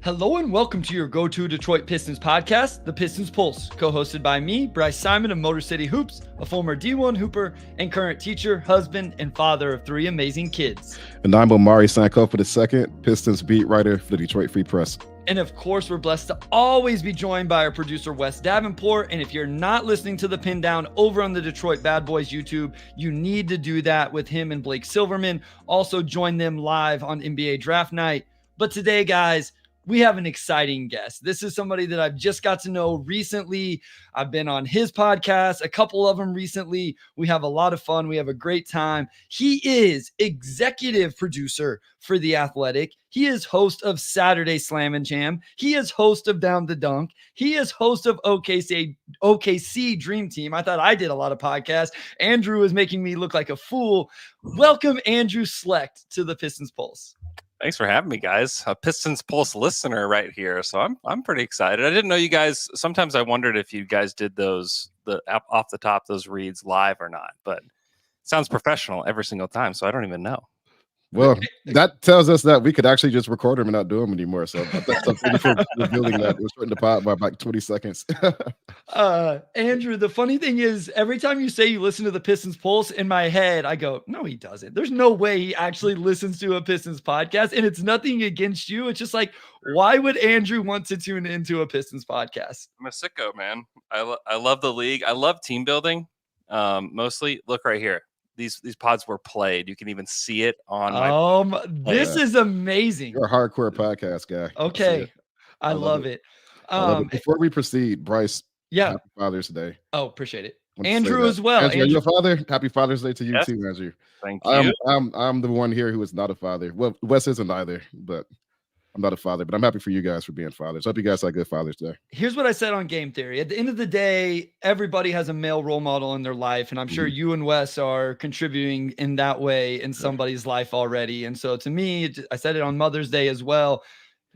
Hello and welcome to your go-to Detroit Pistons podcast, the Pistons Pulse, co-hosted by me, Bryce Simon of Motor City Hoops, a former D1 hooper and current teacher, husband, and father of 3 amazing kids. And I'm Omari Sankofa II, Pistons beat writer for the Detroit Free Press. And of course, we're blessed to always be joined by our producer, Wes Davenport. And if you're not listening to the Pin Down over on the Detroit Bad Boys YouTube, you need to do that with him and Blake Silverman. Also join them live on NBA Draft Night. But today, guys, we have an exciting guest. This is somebody that I've just got to know recently. I've been on his podcast, a couple of them recently. We have a lot of fun. We have a great time. He is executive producer for The Athletic. He is host of Saturday Slam and Jam. He is host of Down the Dunk. He is host of OKC Dream Team. I thought I did a lot of podcasts. Andrew is making me look like a fool. Welcome, Andrew Schlecht, to the Pistons Pulse. Thanks for having me, guys. A Pistons Pulse listener right here, so I'm pretty excited. I didn't know you guys. Sometimes I wondered if you guys did those off the top those reads live or not, but it sounds professional every single time, so I don't even know. Well, that tells us that we could actually just record them and not do them anymore. So that's something for revealing that. We're starting to pod by like 20 seconds. Andrew, the funny thing is, every time you say you listen to the Pistons Pulse, in my head, I go, no, he doesn't. There's no way he actually listens to a Pistons podcast. And it's nothing against you. It's just like, why would Andrew want to tune into a Pistons podcast? I'm a sicko, man. I love the league. I love team building. Mostly, look right here. These pods were played. You can even see it on my this is amazing. You're a hardcore podcast guy. Okay. I love it. Before we proceed, Bryce, happy Father's Day. Oh, appreciate it. Andrew as well. Andrew, are you a father? Happy Father's Day to you too, Andrew. Thank you. I'm the one here who is not a father. Well, Wes isn't either, but I'm not a father, but I'm happy for you guys for being fathers. Hope you guys had good Father's Day. Here's what I said on Game Theory. At the end of the day, everybody has a male role model in their life. And I'm sure you and Wes are contributing in that way in somebody's life already. And so to me, I said it on Mother's Day as well.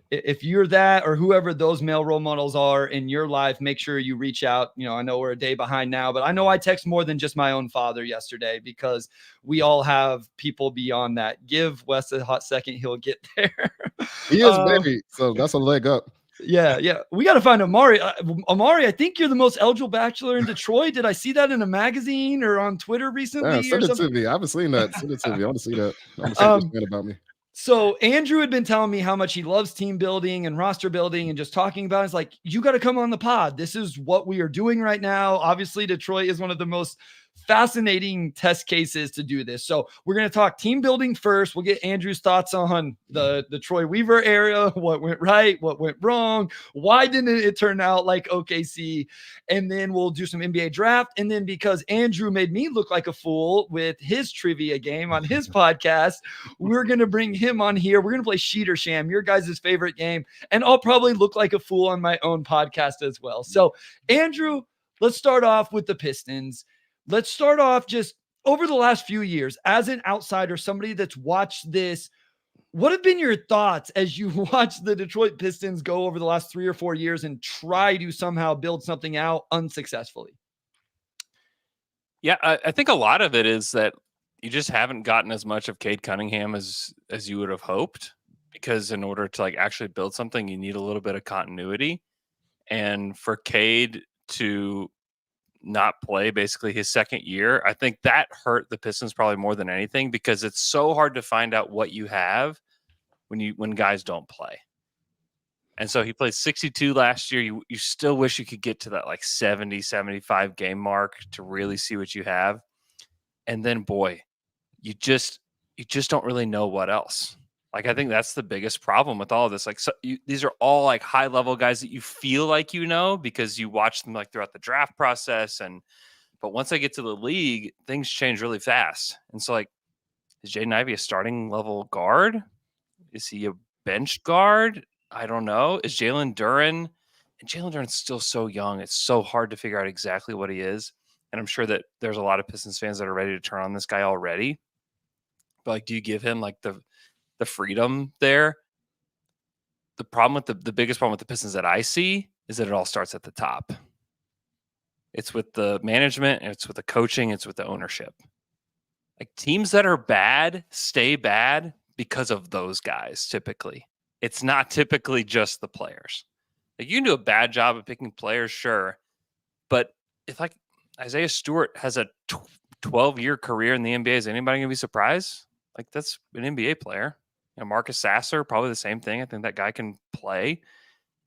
If you're that or whoever those male role models are in your life, make sure you reach out. You know, I know we're a day behind now, but I know I text more than just my own father yesterday because we all have people beyond that. Give Wes a hot second. He'll get there. He is baby. So that's a leg up. Yeah. We got to find Omari. Omari, I think you're the most eligible bachelor in Detroit. Did I see that in a magazine or on Twitter recently? Yeah, send it to me. I haven't seen that. Send it to me. I want to see that. I want to see what's about me. So Andrew had been telling me how much he loves team building and roster building and just talking about it. It's like, you got to come on the pod. This is what we are doing right now. Obviously, Detroit is one of the most fascinating test cases to do this. So we're going to talk team building first. We'll get Andrew's thoughts on the Troy Weaver era, what went right, what went wrong, why didn't it turn out like OKC, and then we'll do some NBA draft. And then because Andrew made me look like a fool with his trivia game on his podcast, we're going to bring him on here. We're going to play Sheet or Sham, your guys' favorite game, and I'll probably look like a fool on my own podcast as well. So Andrew, let's start off with the Pistons. Let's start off just over the last few years as an outsider, somebody that's watched this. What have been your thoughts as you watch the Detroit Pistons go over the last 3 or 4 years and try to somehow build something out unsuccessfully? Yeah, I think a lot of it is that you just haven't gotten as much of Cade Cunningham as you would have hoped, because in order to like actually build something, you need a little bit of continuity. And for Cade to not play basically his second year, I think that hurt the Pistons probably more than anything, because it's so hard to find out what you have when guys don't play. And so he played 62 last year. You still wish you could get to that like 70, 75 game mark to really see what you have. And then boy, you just don't really know what else. Like, I think that's the biggest problem with all of this. Like, these are all like high level guys that you feel like you know because you watch them like throughout the draft process. But once they get to the league, things change really fast. And so, like, is Jaden Ivey a starting level guard? Is he a bench guard? I don't know. Is Jalen Duren? And Jalen Duren's still so young. It's so hard to figure out exactly what he is. And I'm sure that there's a lot of Pistons fans that are ready to turn on this guy already. But like, do you give him like the freedom there? The problem with the biggest problem with the Pistons that I see is that it all starts at the top. It's with the management, and it's with the coaching, it's with the ownership. Like, teams that are bad stay bad because of those guys typically. it's not typically just the players. Like, you can do a bad job of picking players, sure, but if like Isaiah Stewart has a 12-year career in the NBA, is anybody gonna be surprised? Like, that's an NBA player. Marcus Sasser, probably the same thing. I think that guy can play.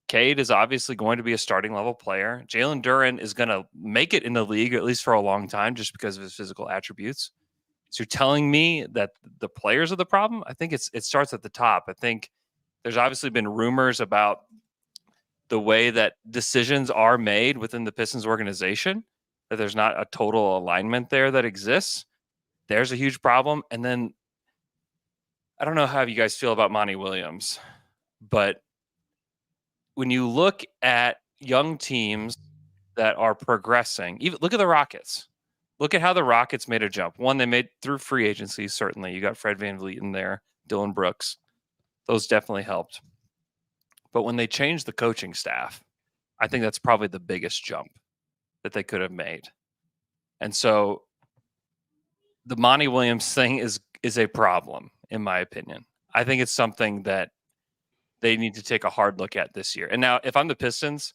Cade is obviously going to be a starting level player. Jalen Duren is going to make it in the league, at least for a long time, just because of his physical attributes. So you're telling me that the players are the problem? I think it starts at the top. I think there's obviously been rumors about the way that decisions are made within the Pistons organization, that there's not a total alignment there that exists. There's a huge problem. And then I don't know how you guys feel about Monty Williams, but when you look at young teams that are progressing, even look at the Rockets. Look at how the Rockets made a jump. One, they made through free agency, certainly. You got Fred VanVleet in there, Dylan Brooks. Those definitely helped. But when they changed the coaching staff, I think that's probably the biggest jump that they could have made. And so the Monty Williams thing is a problem, in my opinion. I think it's something that they need to take a hard look at this year. And now, if I'm the Pistons,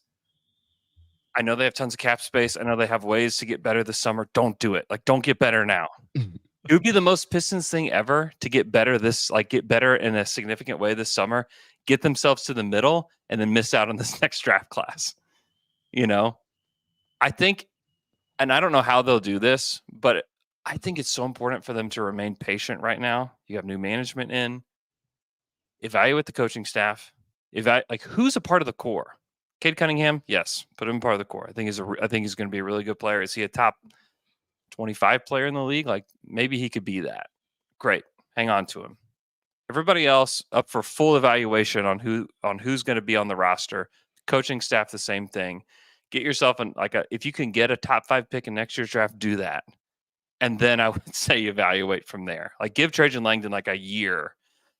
I know they have tons of cap space. I know they have ways to get better this summer. Don't do it. Like, don't get better now. It would be the most Pistons thing ever to get better get better in a significant way this summer, get themselves to the middle, and then miss out on this next draft class. I think, and I don't know how they'll do this, but I think it's so important for them to remain patient right now. You have new management in. Evaluate the coaching staff. Who's a part of the core? Cade Cunningham, yes, put him part of the core. I think he's going to be a really good player. Is he a top 25 player in the league? Like, maybe he could be that. Great, hang on to him. Everybody else up for full evaluation on who's going to be on the roster. Coaching staff, the same thing. Get yourself if you can get a top 5 pick in next year's draft, do that, and then I would say evaluate from there. Like, give Trajan Langdon like a year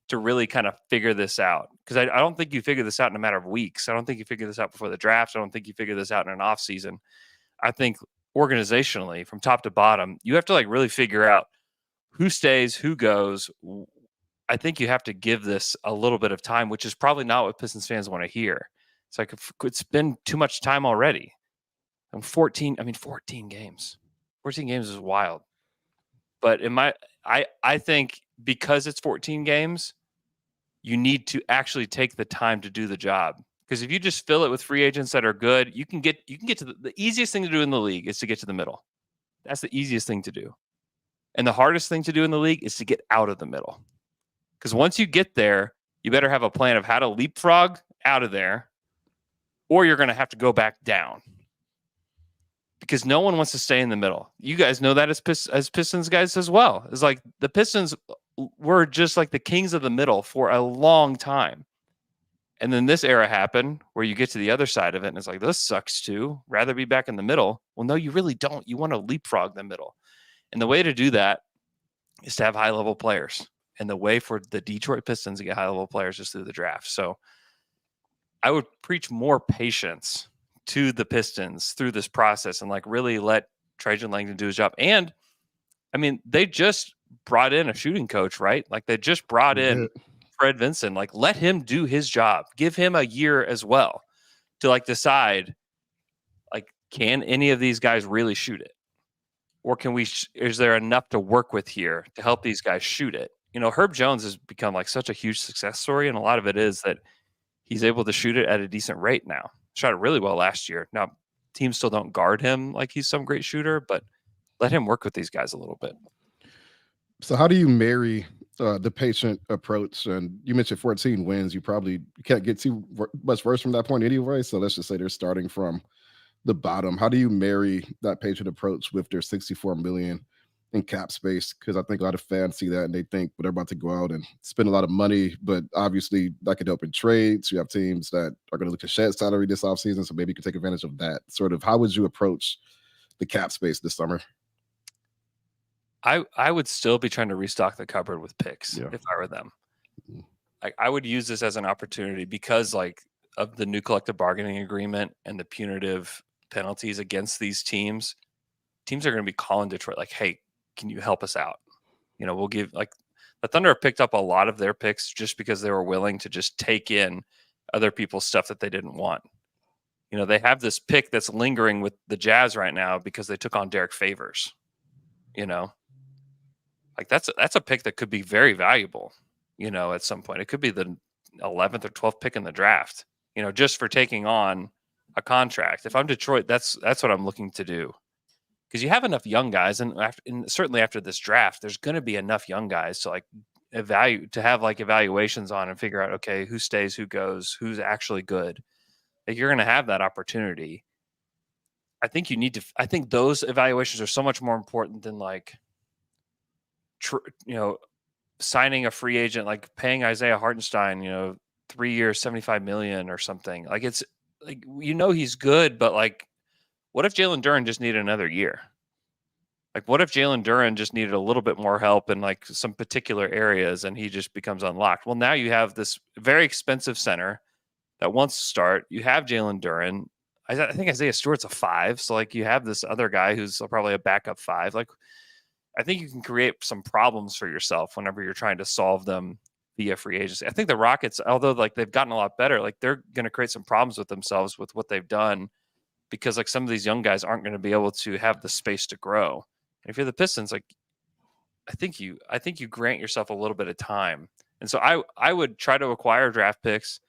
to really kind of figure this out. Because I don't think you figure this out in a matter of weeks. I don't think you figure this out before the draft. I don't think you figure this out in an off season. I think organizationally, from top to bottom, you have to really figure out who stays, who goes. I think you have to give this a little bit of time, which is probably not what Pistons fans want to hear. It's like, it's been too much time already. 14 games. 14 games is wild. But I think because it's 14 games, you need to actually take the time to do the job. Because if you just fill it with free agents that are good, you can get to the easiest thing to do in the league is to get to the middle. That's the easiest thing to do. And the hardest thing to do in the league is to get out of the middle. Because once you get there, you better have a plan of how to leapfrog out of there, or you're going to have to go back down. Because no one wants to stay in the middle. You guys know that as Pistons guys as well. It's like the Pistons were just like the kings of the middle for a long time. And then this era happened where you get to the other side of it and it's like, this sucks too. Rather be back in the middle. Well, no, you really don't. You want to leapfrog the middle. And the way to do that is to have high-level players. And the way for the Detroit Pistons to get high-level players is through the draft. So I would preach more patience to the Pistons through this process and really let Trajan Langdon do his job. And I mean, they just brought in a shooting coach, right? Like, they just brought in Fred Vinson. Let him do his job. Give him a year as well to decide, can any of these guys really shoot it? Or is there enough to work with here to help these guys shoot it? Herb Jones has become such a huge success story. And a lot of it is that he's able to shoot it at a decent rate now. Shot it really well last year. Now, teams still don't guard him like he's some great shooter, but let him work with these guys a little bit. So how do you marry the patient approach? And you mentioned 14 wins. You probably can't get too much worse from that point anyway. So let's just say they're starting from the bottom. How do you marry that patient approach with their $64 million in cap space? Because I think a lot of fans see that and they think, well, they're about to go out and spend a lot of money, but obviously that could help in trades. You have teams that are going to look to shed salary this offseason, so maybe you can take advantage of that. Sort of, how would you approach the cap space this summer? I would still be trying to restock the cupboard with picks if I were them. I would use this as an opportunity because of the new collective bargaining agreement and the punitive penalties against these teams. Teams are going to be calling Detroit hey, can you help us out? We'll give The Thunder have picked up a lot of their picks just because they were willing to just take in other people's stuff that they didn't want. They have this pick that's lingering with the Jazz right now because they took on Derek Favors. Like that's a pick that could be very valuable, at some point. It could be the 11th or 12th pick in the draft, just for taking on a contract. If I'm Detroit, that's what I'm looking to do. Because you have enough young guys, and certainly after this draft, there's going to be enough young guys to have evaluations on and figure out, okay, who stays, who goes, who's actually good. Like, you're going to have that opportunity. I think I think those evaluations are so much more important than signing a free agent, like paying Isaiah Hartenstein, 3 years, $75 million or something. Like, it's like, he's good, but what if Jalen Duren just needed another year? Like, what if Jalen Duren just needed a little bit more help in some particular areas and he just becomes unlocked? Well, now you have this very expensive center that wants to start. You have Jalen Duren. I think Isaiah Stewart's a 5. So you have this other guy who's probably a backup 5. I think you can create some problems for yourself whenever you're trying to solve them via free agency. I think the Rockets, although they've gotten a lot better, they're going to create some problems with themselves with what they've done, because some of these young guys aren't going to be able to have the space to grow. And if you're the Pistons, I think you grant yourself a little bit of time. And so I would try to acquire draft picks,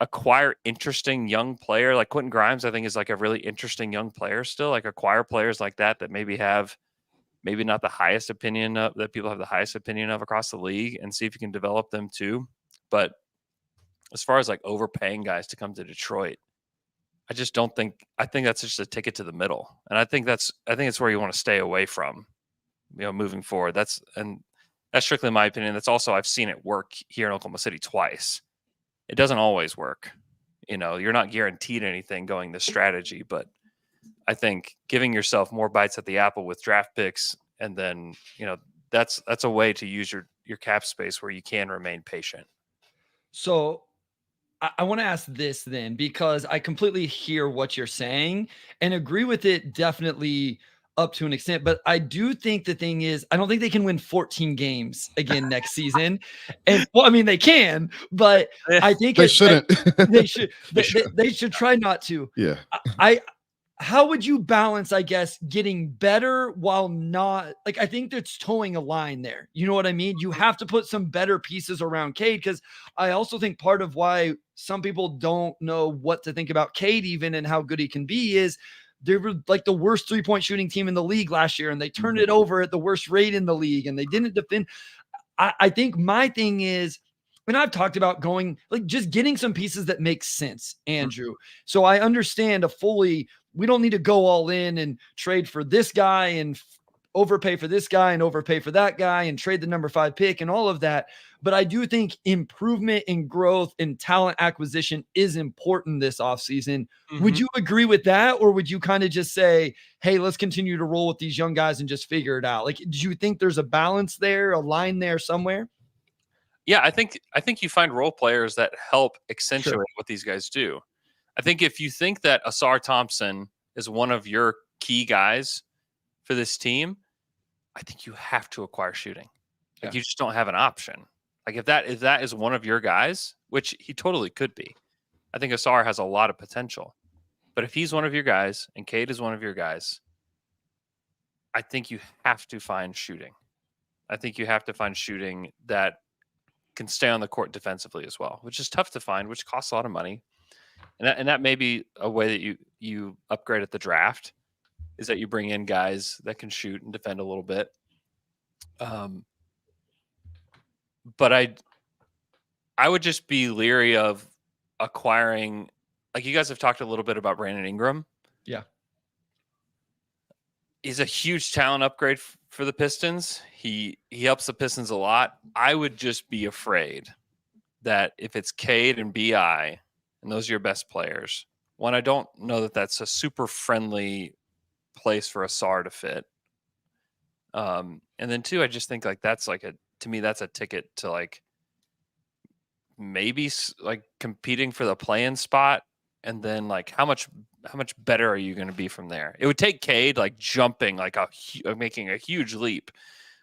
acquire interesting young player like Quentin Grimes. I think is a really interesting young player still. Acquire players like that maybe have not the highest opinion of, that people have the highest opinion of across the league, and see if you can develop them too. But as far as overpaying guys to come to Detroit, I just don't think. I think that's just a ticket to the middle, and I think it's where you want to stay away from, moving forward. That's strictly my opinion. That's also, I've seen it work here in Oklahoma City twice. It doesn't always work. You're not guaranteed anything going this strategy, but I think giving yourself more bites at the apple with draft picks, and then that's a way to use your cap space where you can remain patient. So I want to ask this then, because I completely hear what you're saying and agree with it definitely up to an extent. But I do think the thing is, I don't think they can win 14 games again next season. And well, I mean, they can, but I think they shouldn't. They should. They should try not to. Yeah. How would you balance, I guess, getting better while not, I think that's towing a line there. You know what I mean? You have to put some better pieces around Cade, because I also think part of why some people don't know what to think about Cade even and how good he can be is they were the worst 3-point shooting team in the league last year, and they turned it over at the worst rate in the league, and they didn't defend. I think my thing is, and I've talked about going, just getting some pieces that make sense, Andrew. So I understand we don't need to go all in and trade for this guy and overpay for this guy and overpay for that guy and trade the number 5 pick and all of that. But I do think improvement in growth and talent acquisition is important this offseason. Mm-hmm. Would you agree with that? Or would you kind of just say, hey, let's continue to roll with these young guys and just figure it out? Do you think there's a balance there, a line there somewhere? Yeah, I think you find role players that help accentuate what these guys do. I think if you think that Asar Thompson is one of your key guys for this team, I think you have to acquire shooting. You just don't have an option. If that is one of your guys, which he totally could be, I think Asar has a lot of potential. But if he's one of your guys and Cade is one of your guys, I think you have to find shooting. I think you have to find shooting that can stay on the court defensively as well, which is tough to find, which costs a lot of money. And that may be a way that you upgrade at the draft, is that you bring in guys that can shoot and defend a little bit. But I would just be leery of acquiring, you guys have talked a little bit about Brandon Ingram. Yeah. He's a huge talent upgrade for the Pistons. He helps the Pistons a lot. I would just be afraid that if it's Cade and BI, and those are your best players, one, I don't know that that's a super friendly place for Asar to fit. And then two, I just think that's to me, that's a ticket to maybe competing for the play-in spot. And then how much better are you going to be from there? It would take Cade jumping making a huge leap,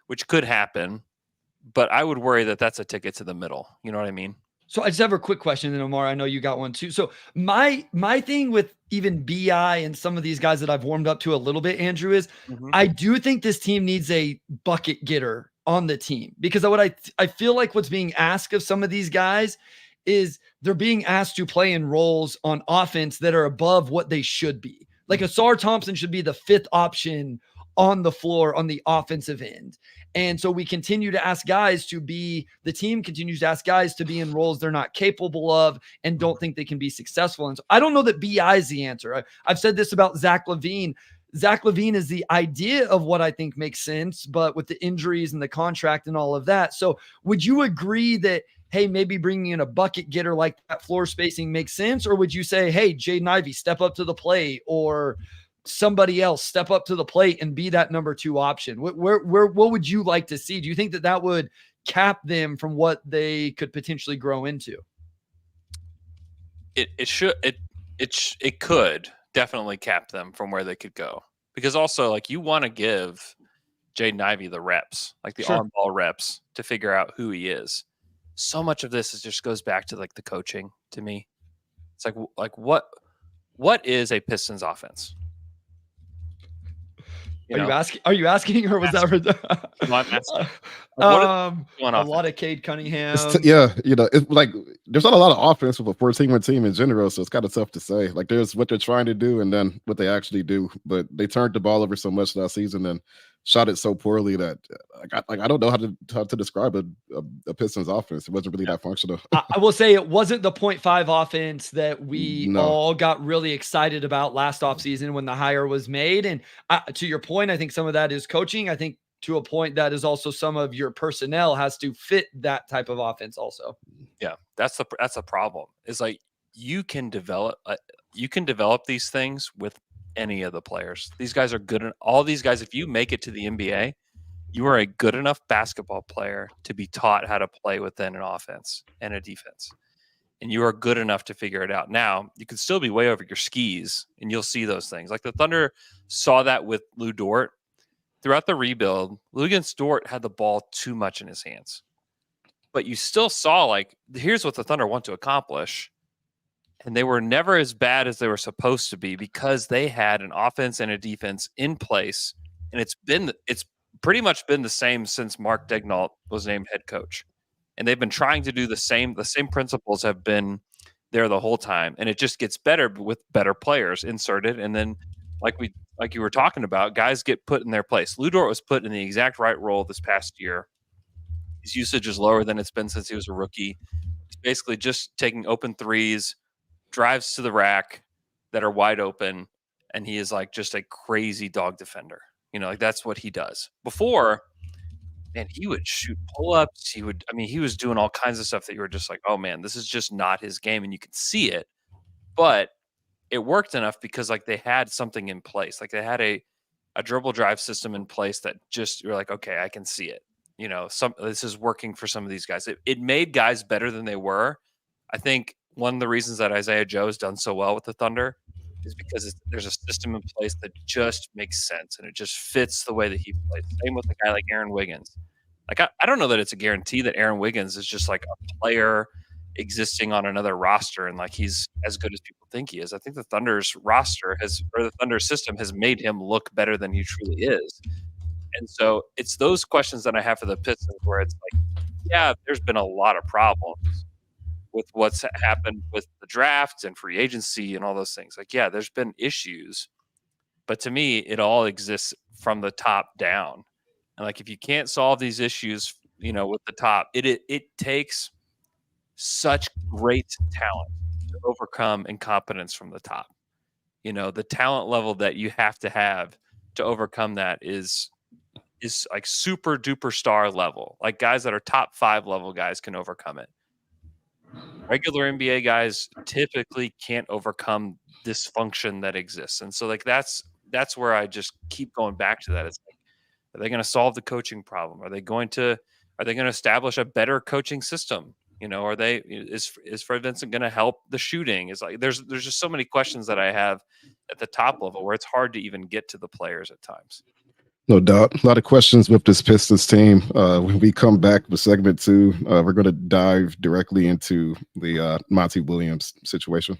which could happen, but I would worry that that's a ticket to the middle. You know what I mean? So I just have a quick question, and Omar, I know you got one too. So my thing with even BI and some of these guys that I've warmed up to a little bit, Andrew, is I do think this team needs a bucket getter on the team, because I feel like what's being asked of some of these guys is they're being asked to play in roles on offense that are above what they should be. Like Asar Thompson should be the fifth option on the floor on the offensive end. And so we continue to ask guys to be, the team continues to ask guys to be in roles they're not capable of and don't think they can be successful. And so I don't know that BI is the answer. I've said this about Zach LaVine. Zach LaVine is the idea of what I think makes sense, but with the injuries and the contract and all of that. So would you agree that, hey, maybe bringing in a bucket getter like that, floor spacing makes sense? Or would you say, hey, Jaden Ivey, step up to the plate, or somebody else step up to the plate and be that number two option? What would you like to see? Do you think that that would cap them from what they could potentially grow into? It could definitely cap them from where they could go, because also, like, you want to give Jaden Ivey the reps, like the on ball reps, to figure out who he is. So much of this just goes back to like the coaching. To me, it's like what is a Pistons offense? Are you asking, or was that I'm asking. A lot of Cade Cunningham? It's like there's not a lot of offense with a 14-win team in general, so it's kind of tough to say. Like, there's what they're trying to do and then what they actually do. But they turned the ball over so much last season and shot it so poorly that I don't know how to describe a Pistons offense. It wasn't really that functional. I will say it wasn't the 0.5 offense that we all got really excited about last offseason when the hire was made. And to your point, I think some of that is coaching. I think to a point that is also some of your personnel has to fit that type of offense also. Yeah, that's a problem. Is like you can develop these things with any of the players. These guys are good. All these guys, if you make it to the NBA, you are a good enough basketball player to be taught how to play within an offense and a defense. And you are good enough to figure it out. Now, you can still be way over your skis, and you'll see those things. Like the Thunder saw that with Lou Dort. Throughout the rebuild, Lou against Dort had the ball too much in his hands. But you still saw, like, here's what the Thunder want to accomplish. And they were never as bad as they were supposed to be because they had an offense and a defense in place. And it's pretty much been the same since Mark Daigneault was named head coach. And they've been trying to do the same principles have been there the whole time. And it just gets better with better players inserted. And then like you were talking about, guys get put in their place. Lou Dort was put in the exact right role this past year. His usage is lower than it's been since he was a rookie. He's basically just taking open threes, drives to the rack that are wide open, and he is like just a crazy dog defender. Like that's what he does. Before, man, he would shoot pull-ups. He was doing all kinds of stuff that you were just like, oh man, this is just not his game, and you could see it. But it worked enough because like they had something in place. Like they had a dribble drive system in place that just, you're like, okay, I can see it. This is working for some of these guys. It made guys better than they were. I think one of the reasons that Isaiah Joe has done so well with the Thunder is because there's a system in place that just makes sense and it just fits the way that he plays. Same with a guy like Aaron Wiggins. Like I don't know that it's a guarantee that Aaron Wiggins is just like a player existing on another roster and like he's as good as people think he is. I think the Thunder's the Thunder system has made him look better than he truly is. And so it's those questions that I have for the Pistons where it's like, yeah, there's been a lot of problems with what's happened with the draft and free agency and all those things. Like, yeah, there's been issues, but to me, it all exists from the top down. And like, if you can't solve these issues, with the top, it takes such great talent to overcome incompetence from the top. The talent level that you have to overcome that is like super duper star level. Like guys that are top 5 level guys can overcome it. Regular NBA guys typically can't overcome dysfunction that exists. And so like that's where I just keep going back to that. It's like, are they going to solve the coaching problem? Are they going to establish a better coaching system? Is Fred Vincent going to help the shooting? Is like there's just so many questions that I have at the top level where it's hard to even get to the players at times. No doubt. A lot of questions with this Pistons team. When we come back with segment 2, we're going to dive directly into the Monty Williams situation.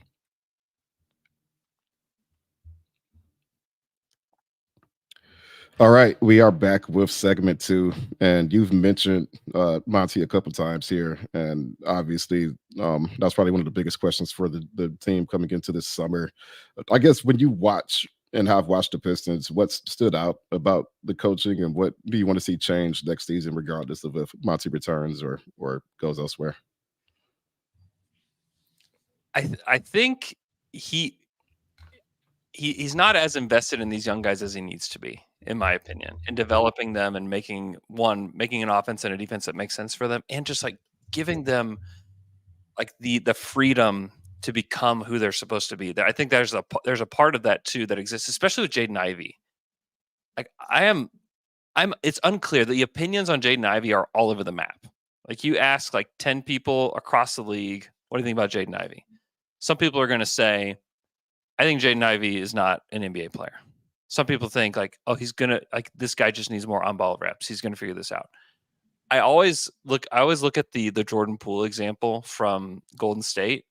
All right, we are back with segment 2, and you've mentioned Monty a couple times here, and obviously that's probably one of the biggest questions for the team coming into this summer. I guess when you watch and have watched the Pistons, what's stood out about the coaching, and what do you want to see change next season, regardless of if Monty returns or goes elsewhere? I think he's not as invested in these young guys as he needs to be, in my opinion, in developing them and making an offense and a defense that makes sense for them, and just like giving them like the freedom to become who they're supposed to be. I think there's a part of that too that exists, especially with Jaden Ivey. Like it's unclear. The opinions on Jaden Ivey are all over the map. Like you ask like 10 people across the league, what do you think about Jaden Ivey? Some people are going to say, I think Jaden Ivey is not an NBA player. Some people think like, oh, this guy just needs more on-ball reps. He's gonna figure this out. I always look at the Jordan Poole example from Golden State,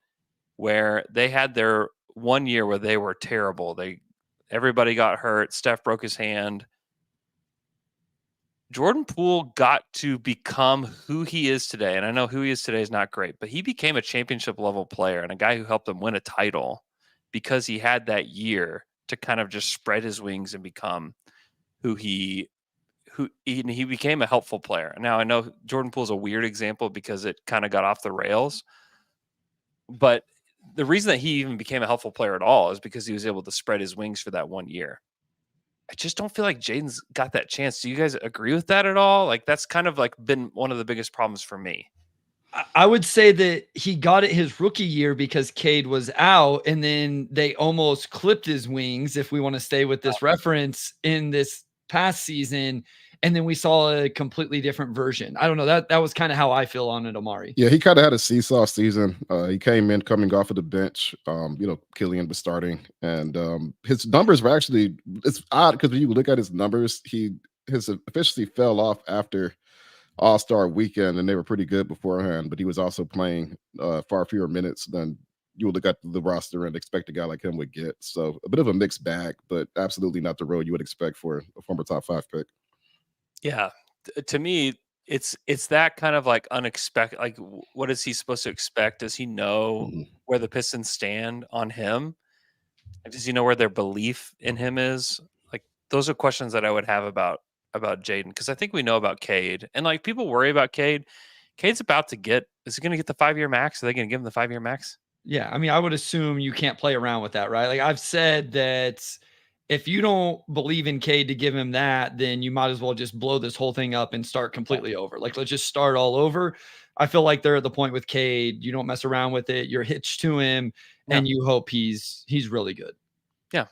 where they had their 1 year where they were terrible. Everybody got hurt. Steph broke his hand. Jordan Poole got to become who he is today. And I know who he is today is not great, but he became a championship level player and a guy who helped them win a title because he had that year to kind of just spread his wings and become who he became a helpful player. Now I know Jordan Poole's a weird example because it kind of got off the rails, but the reason that he even became a helpful player at all is because he was able to spread his wings for that 1 year. I just don't feel like Jaden's got that chance. Do you guys agree with that at all? Like that's kind of like been one of the biggest problems for me. I would say that he got it his rookie year because Cade was out, and then they almost clipped his wings, if we want to stay with this reference, in this past season. And then we saw a completely different version. I don't know. That was kind of how I feel on it, Omari. Yeah, he kind of had a seesaw season. He came in coming off of the bench. Killian was starting, and his numbers were actually, it's odd because when you look at his numbers, his efficiency fell off after All-Star weekend, and they were pretty good beforehand, but he was also playing far fewer minutes than you would look at the roster and expect a guy like him would get. So a bit of a mixed bag, but absolutely not the road you would expect for a former top 5 pick. Yeah. To me, it's that kind of like unexpected. Like, what is he supposed to expect? Does he know where the Pistons stand on him? Like, does he know where their belief in him is? Like, those are questions that I would have about Jaden, because I think we know about Cade, and like people worry about Cade. Cade's about to get. Is he going to get the 5-year max? Are they going to give him the 5-year max? Yeah, I mean, I would assume you can't play around with that, right? Like I've said that if you don't believe in Cade to give him that, then you might as well just blow this whole thing up and start completely over. Like, let's just start all over. I feel like they're at the point with Cade. You don't mess around with it. You're hitched to him, and you hope he's really good. Yeah.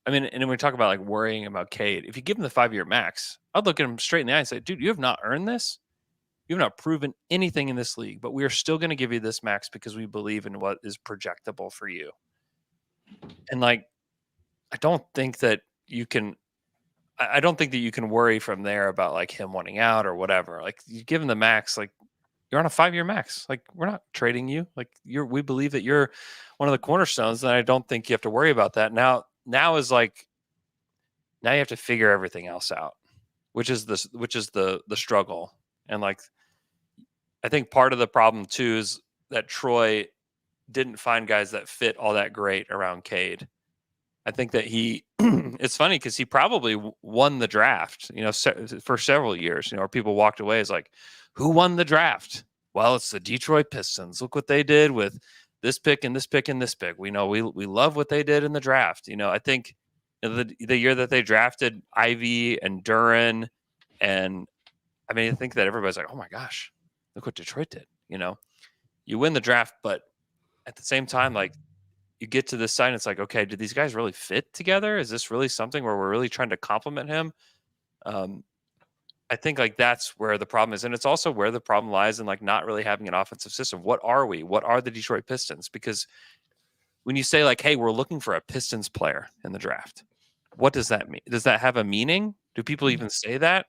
I mean, and when we talk about like worrying about Cade, if you give him the 5-year max, I'd look at him straight in the eye and say, dude, you have not earned this. You have not proven anything in this league, but we are still going to give you this max because we believe in what is projectable for you. And like, I don't think that you can worry from there about like him wanting out or whatever. Like you give him the max, like you're on a 5-year max. Like we're not trading you. Like we believe that you're one of the cornerstones, and I don't think you have to worry about that. Now is like, now you have to figure everything else out, which is the struggle. And like, I think part of the problem too is that Troy didn't find guys that fit all that great around Cade. I think that it's funny because he probably won the draft, for several years, or people walked away as like, who won the draft? Well, it's the Detroit Pistons. Look what they did with this pick and this pick and this pick. We know we love what they did in the draft. I think the year that they drafted Ivy and Duran, and I mean, I think that everybody's like, oh my gosh, look what Detroit did. You win the draft, but at the same time, like you get to this side, it's like, okay, do these guys really fit together? Is this really something where we're really trying to compliment him? I think like that's where the problem is. And it's also where the problem lies in like not really having an offensive system. What are we? What are the Detroit Pistons? Because when you say like, hey, we're looking for a Pistons player in the draft, what does that mean? Does that have a meaning? Do people even say that?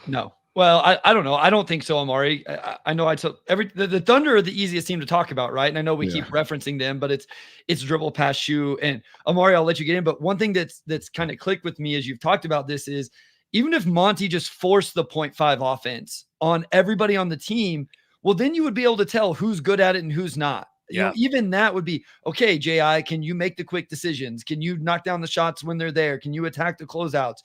No. Well, I don't know. I don't think so, Omari. I know the Thunder are the easiest team to talk about, right? And I know we keep referencing them, but it's dribble, pass, shoot. And Omari, I'll let you get in. But one thing that's kind of clicked with me as you've talked about this is even if Monty just forced the 0.5 offense on everybody on the team, well, then you would be able to tell who's good at it and who's not. You know, even that would be okay. J.I., can you make the quick decisions? Can you knock down the shots when they're there? Can you attack the closeouts?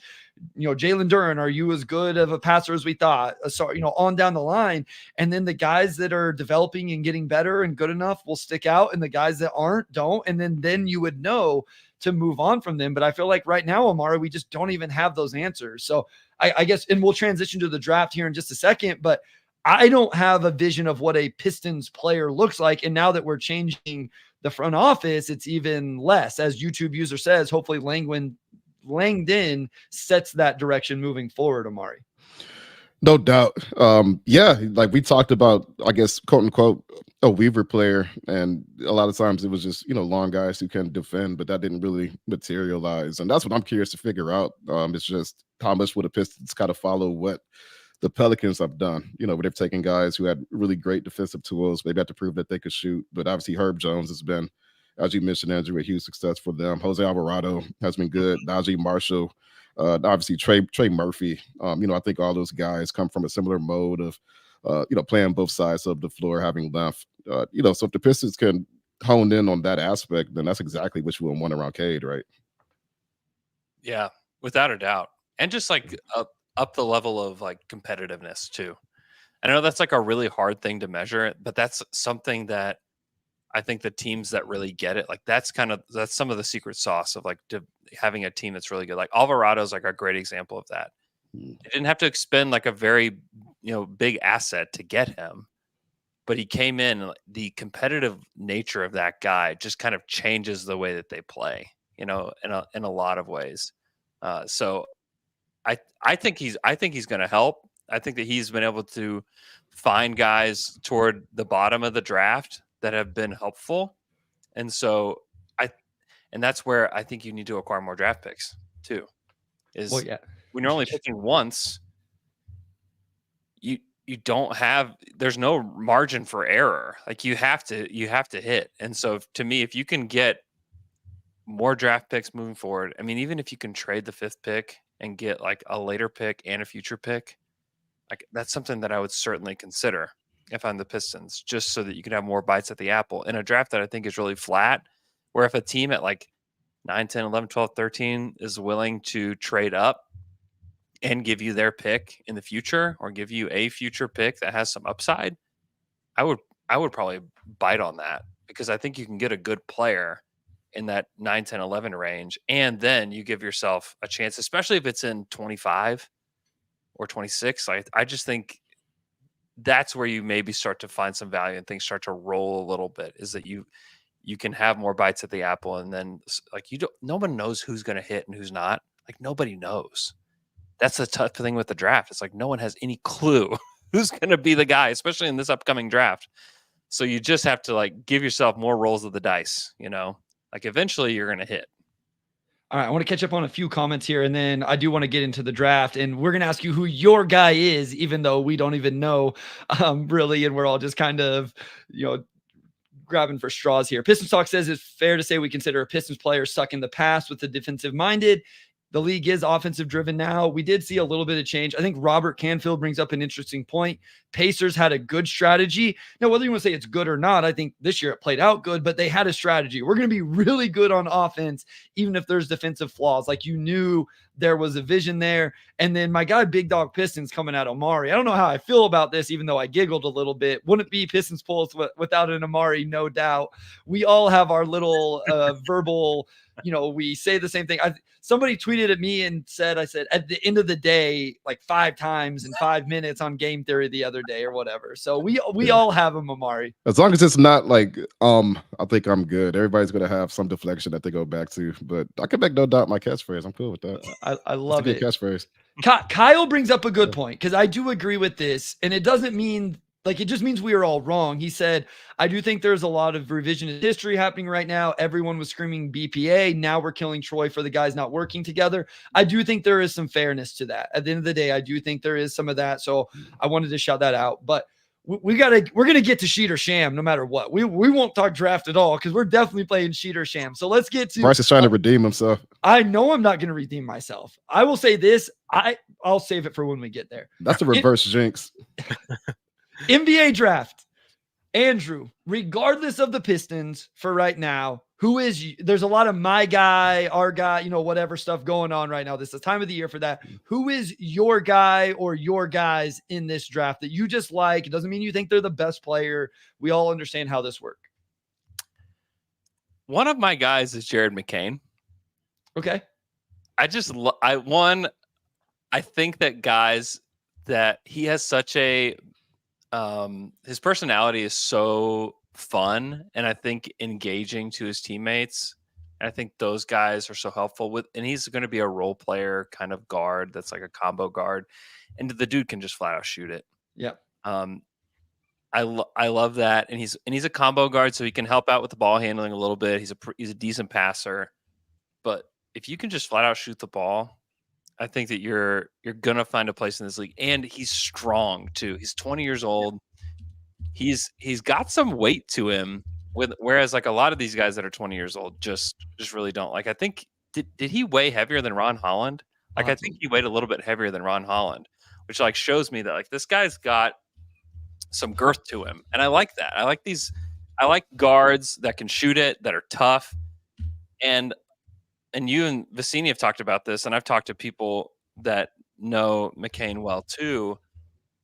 You know, Jalen Duren, are you as good of a passer as we thought? So, you know, on down the line. And then the guys that are developing and getting better and good enough will stick out, and the guys that aren't don't. And then you would know to move on from them. But I feel like right now, Omari, we just don't even have those answers. So I guess, and we'll transition to the draft here in just a second, but I don't have a vision of what a Pistons player looks like. And now that we're changing the front office, it's even less. As YouTube user says, hopefully Langdon sets that direction moving forward, Omari. No doubt. Yeah, like we talked about, I guess, quote unquote, a Weaver player. And a lot of times it was just, you know, long guys who can defend, but that didn't really materialize. And that's what I'm curious to figure out. It's just how much would the Pistons kind of follow what the Pelicans have done, you know, where they've taken guys who had really great defensive tools. Maybe had to prove that they could shoot. But obviously Herb Jones has been, as you mentioned, Andrew, a huge success for them. Jose Alvarado has been good. Najee Marshall, obviously Trey Murphy. You know, I think all those guys come from a similar mode of, you know, playing both sides of the floor, having length. You know, so if the Pistons can hone in on that aspect, then that's exactly what you would want around Cade, right? Yeah, without a doubt. And just like up the level of like competitiveness too. I know that's like a really hard thing to measure, but that's something that I think the teams that really get it, like that's some of the secret sauce of like having a team that's really good. Like Alvarado's like a great example of that. They didn't have to expend like a very, you know, big asset to get him, but he came in and the competitive nature of that guy just kind of changes the way that they play, you know, in a lot of ways. So I think he's going to help. I think that he's been able to find guys toward the bottom of the draft that have been helpful. And so and that's where I think you need to acquire more draft picks too. When you're only picking once, you don't have, there's no margin for error. Like you have to hit. And so to me, if you can get more draft picks moving forward, I mean, even if you can trade the 5th pick and get like a later pick and a future pick, like that's something that I would certainly consider if I'm the Pistons, just so that you can have more bites at the apple in a draft that I think is really flat, where if a team at like 9, 10, 11, 12, 13 is willing to trade up and give you their pick in the future or give you a future pick that has some upside, I would probably bite on that, because I think you can get a good player in that 9, 10, 11 range. And then you give yourself a chance, especially if it's in 25 or 26. I just think that's where you maybe start to find some value and things start to roll a little bit, is that you can have more bites at the apple. And then like no one knows who's going to hit and who's not. Like nobody knows. That's the tough thing with the draft. It's like no one has any clue who's going to be the guy, especially in this upcoming draft. So you just have to like give yourself more rolls of the dice, you know? Like eventually you're going to hit. All right, I want to catch up on a few comments here, and then I do want to get into the draft, and we're going to ask you who your guy is, even though we don't even know really, and we're all just kind of, you know, grabbing for straws here. Pistons Talk says it's fair to say we consider a Pistons player suck in the past with the defensive minded. The league is offensive driven now. We did see a little bit of change. I think Robert Canfield brings up an interesting point. Pacers had a good strategy. Now, whether you want to say it's good or not, I think this year it played out good, but they had a strategy. We're going to be really good on offense, even if there's defensive flaws. Like you knew there was a vision there. And then my guy, Big Dog Pistons, coming out Omari. I don't know how I feel about this, even though I giggled a little bit. Wouldn't be Pistons Pulse without an Omari, no doubt. We all have our little verbal, you know, we say the same thing. Somebody tweeted at me and said, I said, at the end of the day, like 5 times in 5 minutes on Game Theory the other day or whatever. So we all have them, Omari. As long as it's not like, I think I'm good. Everybody's going to have some deflection that they go back to, but I can make no doubt my catchphrase. I'm cool with that. I love it. Catchphrase. Kyle brings up a good point, because I do agree with this, and it doesn't mean Like, it just means we are all wrong. He said, I do think there's a lot of revisionist history happening right now. Everyone was screaming BPA. Now we're killing Troy for the guys not working together. I do think there is some fairness to that. At the end of the day, I do think there is some of that. So I wanted to shout that out. But we're going to get to sheet or sham no matter what. We won't talk draft at all because we're definitely playing sheet or sham. So let's get to Bryce is trying to redeem himself. I know I'm not going to redeem myself. I will say this. I'll save it for when we get there. That's a reverse jinx. NBA draft. Andrew, regardless of the Pistons for right now, there's a lot of my guy, our guy, whatever stuff going on right now. This is the time of the year for that. Who is your guy or your guys in this draft that you just like? It doesn't mean you think they're the best player. We all understand how this works. One of my guys is Jared McCain. Okay. I think that guys that he has such a his personality is so fun and I think engaging to his teammates. And I think those guys are so helpful and he's going to be a role player kind of guard that's like a combo guard, and the dude can just flat out shoot it. Yeah. I love that, and he's a combo guard, so he can help out with the ball handling a little bit. He's a decent passer, but if you can just flat out shoot the ball, I think that you're gonna find a place in this league. And he's strong too. He's 20 years old. He's got some weight to him. Whereas like a lot of these guys that are 20 years old just really don't. Like I think did he weigh heavier than Ron Holland? Like I think he weighed a little bit heavier than Ron Holland, which like shows me that like this guy's got some girth to him, and I like that. I like guards that can shoot it, that are tough, and you and Vicini have talked about this, and I've talked to people that know McCain well too,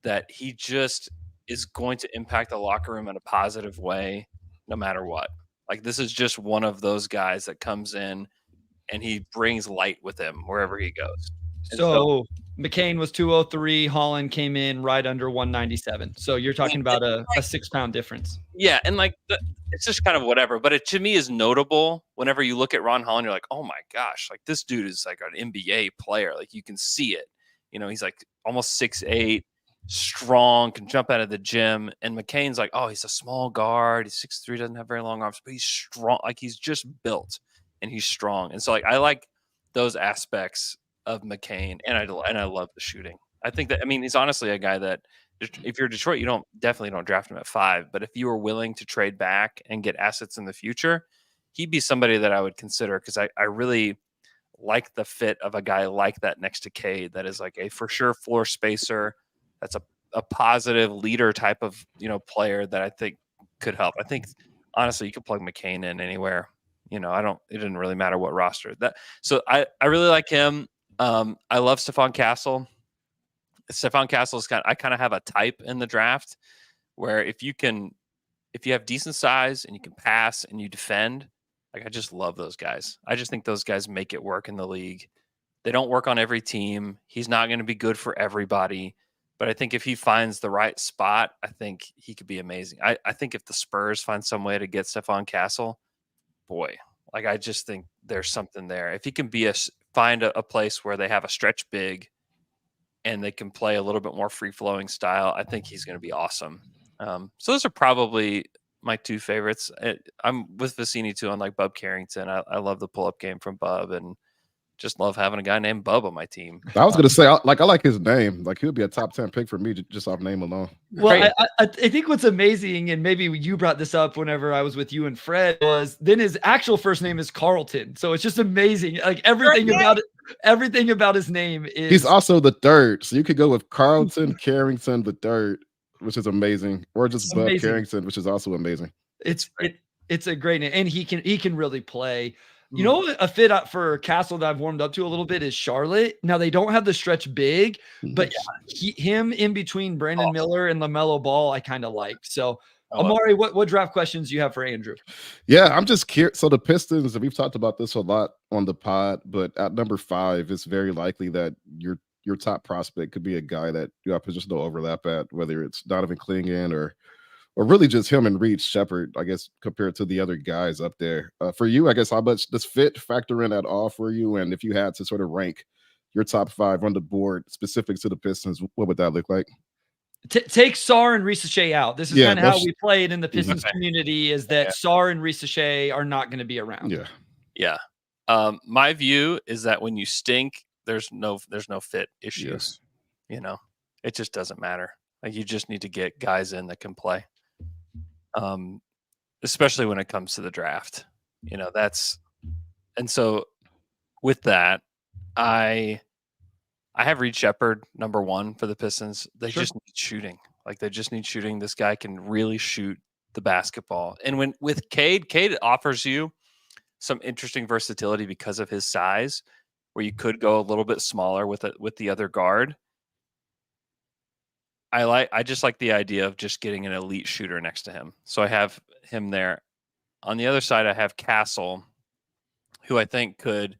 that he just is going to impact the locker room in a positive way no matter what. Like this is just one of those guys that comes in and he brings light with him wherever he goes. So McCain was 203. Holland came in right under 197. So you're talking about a 6-pound difference. Yeah, and like it's just kind of whatever. But it to me is notable whenever you look at Ron Holland, you're like, oh my gosh, like this dude is like an NBA player. Like you can see it. He's like almost 6'8", strong, can jump out of the gym. And McCain's like, oh, he's a small guard. He's 6'3", doesn't have very long arms, but he's strong. Like he's just built and he's strong. And so like I like those aspects of McCain, and I love the shooting. I think that he's honestly a guy that if you're Detroit, you definitely don't draft him at 5. But if you were willing to trade back and get assets in the future, he'd be somebody that I would consider because I really like the fit of a guy like that next to Cade that is like a for sure floor spacer. That's a positive leader type of player that I think could help. I think honestly you could plug McCain in anywhere. It didn't really matter what roster so I really like him. I love Stephon Castle. Stephon Castle is I kind of have a type in the draft where if you have decent size and you can pass and you defend, like I just love those guys. I just think those guys make it work in the league. They don't work on every team. He's not going to be good for everybody, but I think if he finds the right spot, I think he could be amazing. I think if the Spurs find some way to get Stephon Castle, boy, like I just think there's something there. If he can find a place where they have a stretch big and they can play a little bit more free-flowing style, I think he's going to be awesome. So those are probably my 2 favorites. I'm with Vicini too on like Bub Carrington. I love the pull-up game from Bub and just love having a guy named Bub on my team. I was going to say, I like his name. Like he'll be a top 10 pick for me just off name alone. Well, I think what's amazing, and maybe you brought this up whenever I was with you and Fred, was then his actual first name is Carlton. So it's just amazing. Like everything about his name is. He's also the third. So you could go with Carlton Carrington the third, which is amazing, or just Bub Carrington, which is also amazing. It's a great name, and he can really play. A fit up for Castle that I've warmed up to a little bit is Charlotte. Now they don't have the stretch big, but him in between Brandon Miller and LaMelo Ball, I kind of like. So Omari, what draft questions do you have for Andrew? Yeah, I'm just curious. So the Pistons, we've talked about this a lot on the pod, but at number 5, it's very likely that your top prospect could be a guy that you have positional overlap at, whether it's Donovan Clingan or really just him and Reed Shepherd, I guess, compared to the other guys up there. For you, I guess, how much does fit factor in at all for you? And if you had to sort of rank your top 5 on the board specific to the Pistons, what would that look like? Take Sarr and Ricochet out. This is Yeah, kind of how that's- we play it in the Pistons Okay. community, is that Yeah. Sarr and Ricochet are not going to be around. Yeah. Yeah. My view is that when you stink, there's no fit issues. You know, it just doesn't matter. Like, you just need to get guys in that can play. Especially when it comes to the draft. You know, and so with that, I have Reed Shepherd number 1 for the Pistons. They Sure. just need shooting. Like, they just need shooting. This guy can really shoot the basketball. And with Cade offers you some interesting versatility because of his size, where you could go a little bit smaller with the other guard. I just like the idea of just getting an elite shooter next to him. So I have him there. On the other side, I have Castle, who I think could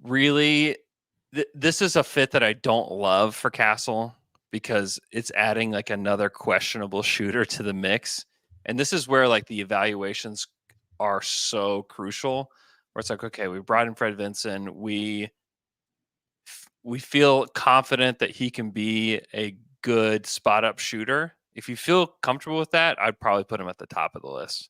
really this is a fit that I don't love for Castle, because it's adding like another questionable shooter to the mix. And this is where like the evaluations are so crucial, where it's like, okay, we brought in Fred Vinson. We feel confident that he can be a good spot up shooter. If you feel comfortable with that, I'd probably put him at the top of the list.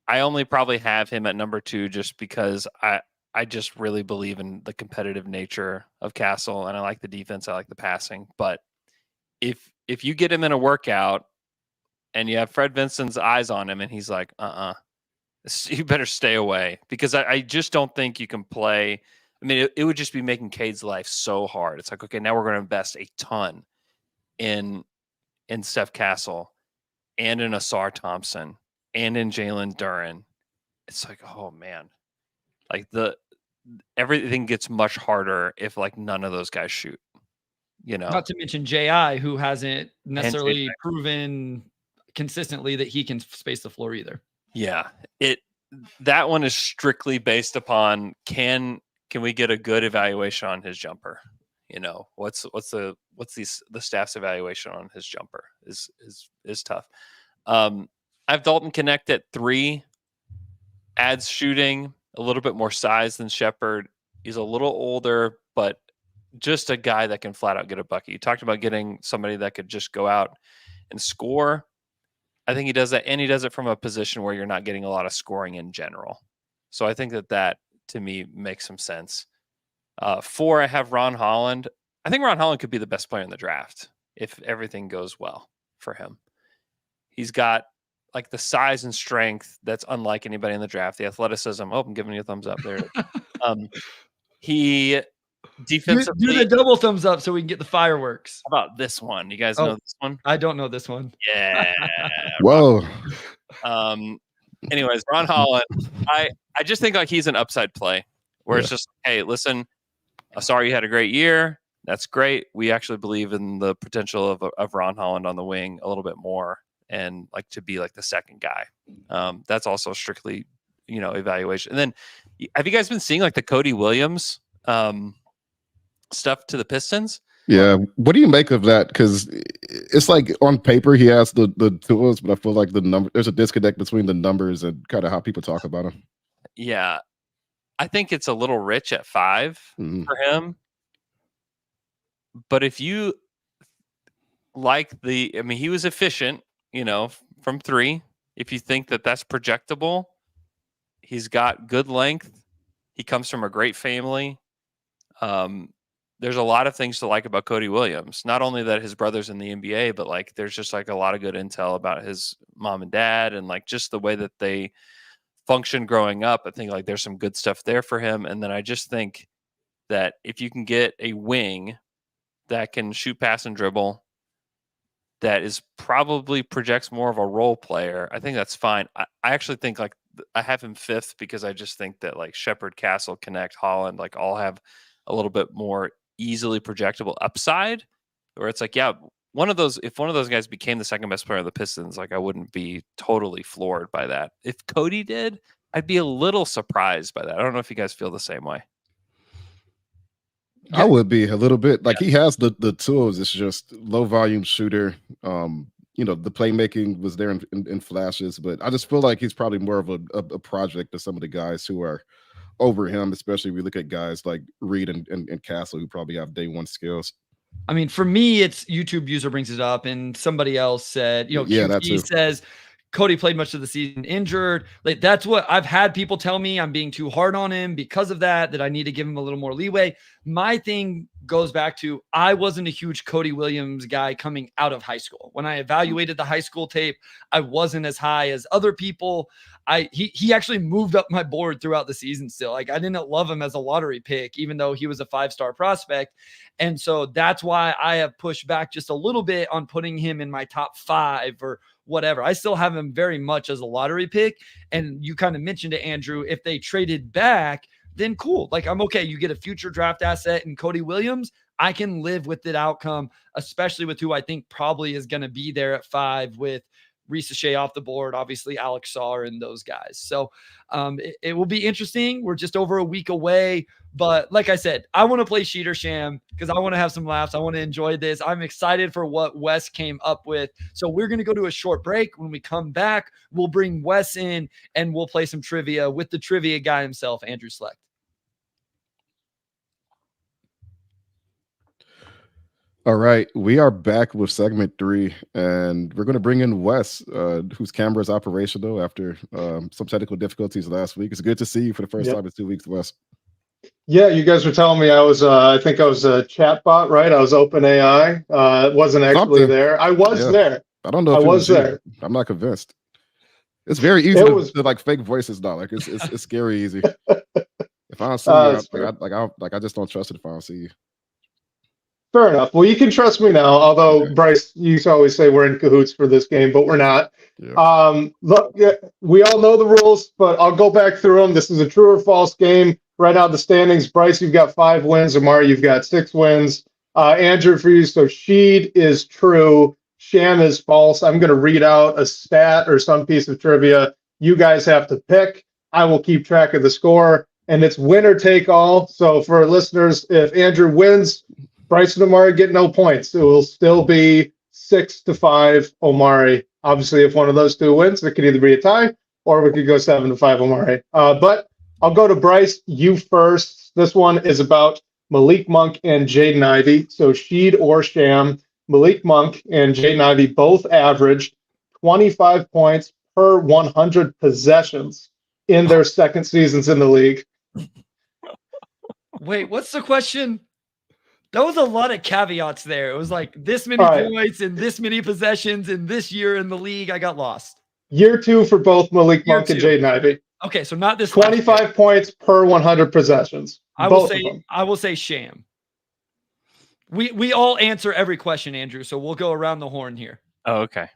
I only probably have him at number 2 just because I just really believe in the competitive nature of Castle, and I like the defense. I like the passing. But if you get him in a workout and you have Fred Vinson's eyes on him and he's like, you better stay away, because I just don't think you can play. I mean, it would just be making Cade's life so hard. It's like, okay, now we're going to invest a ton in Steph Castle and in Asar Thompson and in Jalen Duren. It's like, oh man, like everything gets much harder if like none of those guys shoot, you know. Not to mention J.I., who hasn't necessarily proven consistently that he can space the floor either. Yeah, that one is strictly based upon can we get a good evaluation on his jumper? You know, what's the staff's evaluation on his jumper is tough. I have Dalton Connect at 3, adds shooting, a little bit more size than Shepherd. He's a little older, but just a guy that can flat out get a bucket. You talked about getting somebody that could just go out and score. I think he does that, and he does it from a position where you're not getting a lot of scoring in general. So I think that to me makes some sense. 4, I have Ron Holland. I think Ron Holland could be the best player in the draft if everything goes well for him. He's got like the size and strength that's unlike anybody in the draft. The athleticism. Oh, I'm giving you a thumbs up there. He defensively. Do the double thumbs up so we can get the fireworks. How about this one? You guys know this one? I don't know this one. Yeah. Whoa. Anyways, Ron Holland. I just think like he's an upside play where it's just, hey, listen, sorry you had a great year. That's great. We actually believe in the potential of Ron Holland on the wing a little bit more, and like to be like the second guy. That's also strictly, evaluation. And then have you guys been seeing like the Cody Williams stuff to the Pistons? Yeah. What do you make of that? Because it's like on paper he has the tools, but I feel like there's a disconnect between the numbers and kind of how people talk about him. Yeah. I think it's a little rich at 5 for him. But if you like he was efficient, from 3. If you think that that's projectable, he's got good length. He comes from a great family. There's a lot of things to like about Cody Williams. Not only that his brother's in the NBA, but like there's just like a lot of good intel about his mom and dad and like just the way that they function growing up. I think like there's some good stuff there for him. And then I just think that if you can get a wing that can shoot, pass, and dribble, that is probably projects more of a role player, I think that's fine. I actually think like I have him 5th because I just think that like Shepherd, Castle, Connect, Holland, like all have a little bit more easily projectable upside, where it's like, yeah, if one of those guys became the second best player of the Pistons, like I wouldn't be totally floored by that. If Cody did, I'd be a little surprised by that. I don't know if you guys feel the same way. I would be a little bit like he has the tools. It's just low volume shooter. The playmaking was there in flashes, but I just feel like he's probably more of a project to some of the guys who are over him, especially if we look at guys like Reed and Castle, who probably have day 1 skills. I mean, for me, it's YouTube user brings it up, and somebody else said, Yeah, that QT too. says Cody played much of the season injured. Like, that's what I've had people tell me. I'm being too hard on him because of that I need to give him a little more leeway. My thing goes back to, I wasn't a huge Cody Williams guy coming out of high school. When I evaluated the high school tape, I wasn't as high as other people. He actually moved up my board throughout the season still. Like, I didn't love him as a lottery pick, even though he was a 5-star prospect. And so that's why I have pushed back just a little bit on putting him in my top 5 or whatever. I still have him very much as a lottery pick. And you kind of mentioned it, Andrew, if they traded back, then cool. Like, I'm okay. You get a future draft asset in Cody Williams. I can live with that outcome, especially with who I think probably is going to be there at 5 with Reese Shea off the board, obviously Alex Sarr and those guys. So it will be interesting. We're just over a week away. But like I said, I want to play Sheet or Sham because I want to have some laughs. I want to enjoy this. I'm excited for what Wes came up with. So we're going to go to a short break. When we come back, we'll bring Wes in and we'll play some trivia with the trivia guy himself, Andrew Schlecht. All right, we are back with segment 3, and we're going to bring in Wes, whose camera is operational after some technical difficulties last week. It's good to see you for the first time in 2 weeks, Wes. Yeah, you guys were telling me I think I was a chatbot, right? I was OpenAI. It wasn't actually there. I was there. I don't know if I was there. I'm not convinced. It's very easy to like fake voices now. Like it's scary easy. If I don't see you, I just don't trust it if I don't see you. Fair enough. Well, you can trust me now. Although Bryce, you used to always say we're in cahoots for this game, but we're not. Yeah. Look, we all know the rules, but I'll go back through them. This is a true or false game. Right now, the standings: Bryce, you've got 5 wins. Omari, you've got 6 wins. Andrew, for you, so Sheed is true. Sham is false. I'm going to read out a stat or some piece of trivia. You guys have to pick. I will keep track of the score, and it's winner take all. So for our listeners, if Andrew wins, Bryce and Omari get no points. It will still be 6-5 Omari. Obviously, if one of those 2 wins, it could either be a tie or we could go 7-5 Omari. But I'll go to Bryce. You first. This one is about Malik Monk and Jaden Ivey. So Sheed or Sham. Malik Monk and Jaden Ivey both averaged 25 points per 100 possessions in their second seasons in the league. Wait, what's the question? That was a lot of caveats there. It was like this many points and this many possessions in this year in the league. I got lost. Year 2 for both Malik Monk and Jaden Ivey. Okay, so not this 25 points per 100 possessions. I will say Sham. We all answer every question, Andrew, so we'll go around the horn here. Oh, okay.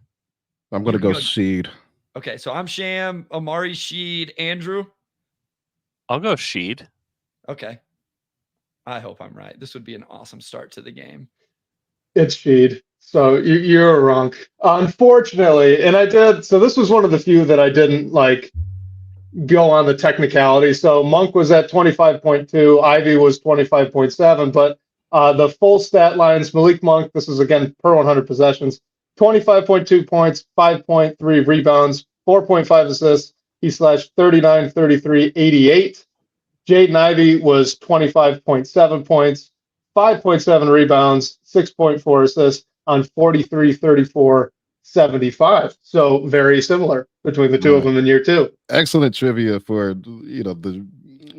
I'm going to go Sheed. Okay, so I'm Sham, Omari, Sheed, Andrew. I'll go Sheed. Okay. I hope I'm right. This would be an awesome start to the game. It's Sheed. So you're wrong. Unfortunately, and I did. So this was one of the few that I didn't go on the technicality. So Monk was at 25.2. Ivy was 25.7. But the full stat lines, Malik Monk, this is again per 100 possessions, 25.2 points, 5.3 rebounds, 4.5 assists. He slashed 39, 33, 88. Jaden Ivey was 25.7 points, 5.7 rebounds, 6.4 assists on 43, 34, 75. So very similar between the 2 of them in year 2. Excellent trivia for the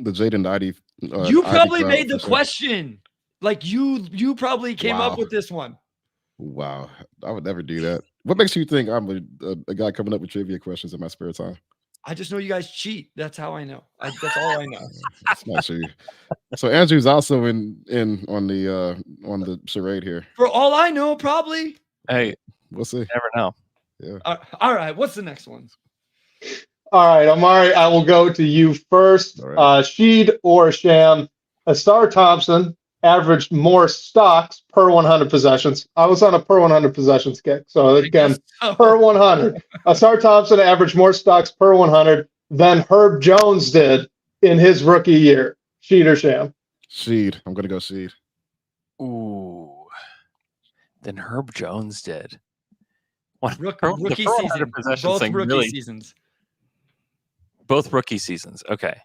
Jaden Ivey. You probably made the question. Like you probably came up with this one. Wow, I would never do that. What makes you think I'm a guy coming up with trivia questions in my spare time? I just know you guys cheat. That's how I know. That's all I know. That's not true. So Andrew's also in on the charade here. For all I know, probably. Hey, we'll see. Never know. Yeah. All right. What's the next one? All right, Omari, I will go to you first. Right. Sheed or Sham. Asar Thompson averaged more stocks per 100 possessions. I was on a per 100 possessions kick. So again, per 100. Asar Thompson averaged more stocks per 100 than Herb Jones did in his rookie year. Sheed or Sham? Sheed. I'm going to go Sheed. Ooh. Then Herb Jones did. Rookie season. Both rookie seasons. Both rookie seasons. Okay.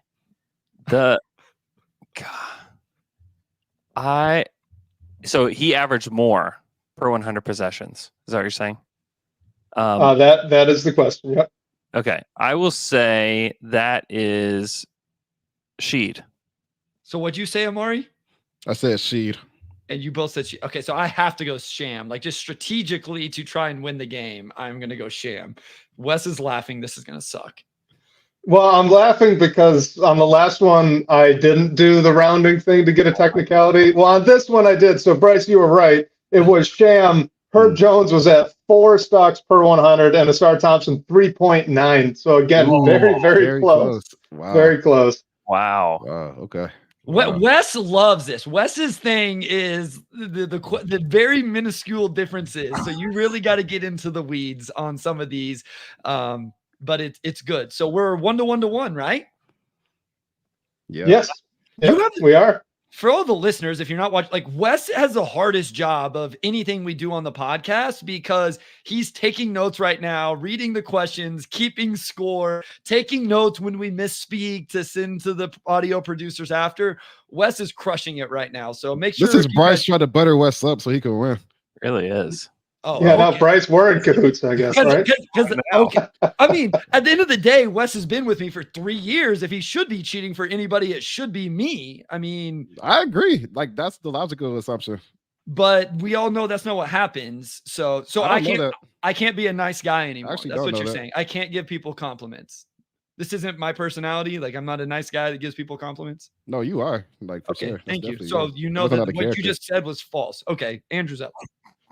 So he averaged more per 100 possessions. Is that what you're saying? That is the question. Yep. Okay. I will say that is Sheed. So what'd you say, Omari? I said Sheed. And you both said okay, so I have to go Sham. Like just strategically to try and win the game, I'm gonna go Sham. Wes is laughing. This is gonna suck. Well, I'm laughing because on the last one, I didn't do the rounding thing to get a technicality. Well, on this one, I did. So, Bryce, you were right. It was Sham. Herb Jones was at 4 stocks per 100, and Asar Thompson 3.9. So, again, Ooh, very close. Wow. Very close. Wow. Okay. Wow. Wes loves this. Wes's thing is the very minuscule differences. So you really got to get into the weeds on some of these. But it's good. So we're 1-1, right? Yeah. Yes. We are. For all the listeners, if you're not watching, like Wes has the hardest job of anything we do on the podcast because he's taking notes right now, reading the questions, keeping score, taking notes when we misspeak to send to the audio producers after. Wes is crushing it right now. So make sure. This is Bryce trying to butter Wes up so he can win. Really is. Oh, yeah, okay. now Bryce, we're in cahoots, I guess, right? Okay. I mean, at the end of the day, Wes has been with me for 3 years. If he should be cheating for anybody, it should be me. I mean, I agree. Like that's the logical assumption. But we all know that's not what happens. So I can't be a nice guy anymore. That's what you're saying. I can't give people compliments. This isn't my personality. Like I'm not a nice guy that gives people compliments. No, you are. Like for sure. Thank you. So you know that what you just said was false. Okay, Andrew's up.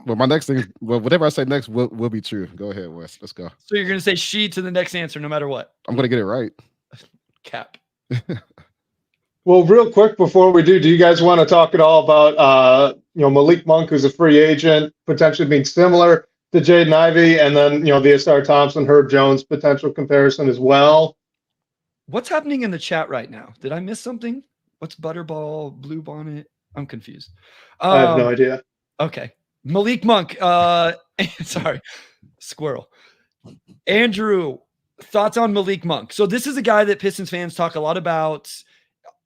Well, my next thing, whatever I say next will be true. Go ahead, Wes. Let's go. So you're gonna say she to the next answer, no matter what. I'm gonna get it right. Cap. Well, real quick before we do you guys want to talk at all about Malik Monk, who's a free agent, potentially being similar to Jaden Ivey, and then the Asar Thompson, Herb Jones potential comparison as well? What's happening in the chat right now? Did I miss something? What's Butterball, Blue Bonnet? I'm confused. I have no idea. Okay. Malik Monk. Sorry. Squirrel. Andrew, thoughts on Malik Monk? So this is a guy that Pistons fans talk a lot about.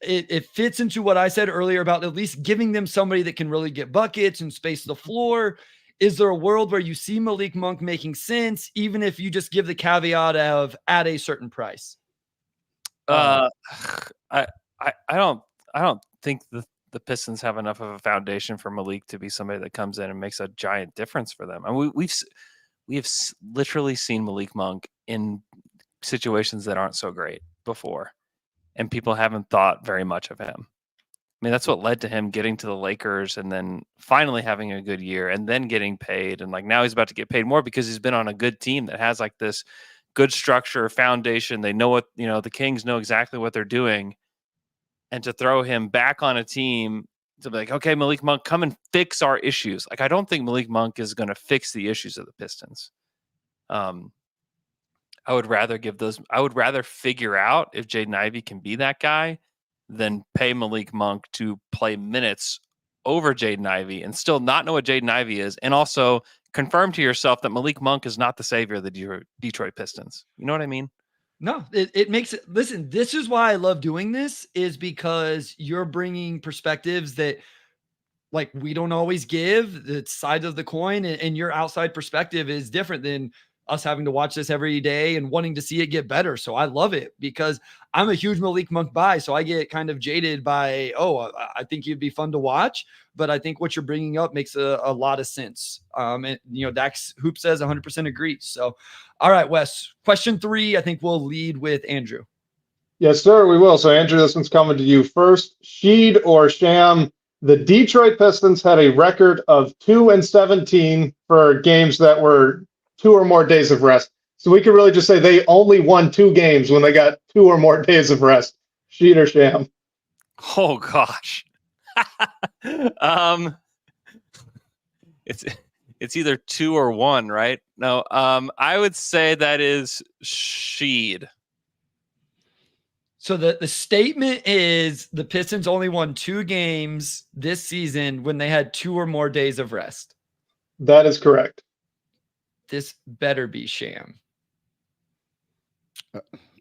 It fits into what I said earlier about at least giving them somebody that can really get buckets and space the floor. Is there a world where you see Malik Monk making sense, even if you just give the caveat of at a certain price? I don't think the Pistons have enough of a foundation for Malik to be somebody that comes in and makes a giant difference for them. And we have literally seen Malik Monk in situations that aren't so great before, and people haven't thought very much of him. I mean, that's what led to him getting to the Lakers and then finally having a good year and then getting paid. And like now he's about to get paid more because he's been on a good team that has like this good structure, foundation. They know what, the Kings know exactly what they're doing. And to throw him back on a team to be like, okay, Malik Monk, come and fix our issues. Like, I don't think Malik Monk is going to fix the issues of the Pistons. I would rather figure out if Jaden Ivey can be that guy than pay Malik Monk to play minutes over Jaden Ivey and still not know what Jaden Ivey is. And also confirm to yourself that Malik Monk is not the savior of the Detroit Pistons. You know what I mean? No, it makes it. Listen, this is why I love doing this, is because you're bringing perspectives that like we don't always give, the sides of the coin, and your outside perspective is different than us having to watch this every day and wanting to see it get better. So I love it because I'm a huge Malik Monk buy. So I get kind of jaded by, I think he'd be fun to watch, but I think what you're bringing up makes a lot of sense. And Dax Hoop says 100% agrees. So, all right, Wes, question 3, I think we'll lead with Andrew. Yes, sir, we will. So Andrew, this one's coming to you first. Sheed or Sham? The Detroit Pistons had a record of 2-17 for games that were 2 or more days of rest. So we could really just say they only won 2 games when they got 2 or more days of rest. Sheed or Sham? Oh gosh. It's either 2 or 1, right? No, I would say that is Sheed. So the statement is the Pistons only won 2 games this season when they had 2 or more days of rest. That is correct. This better be Sham.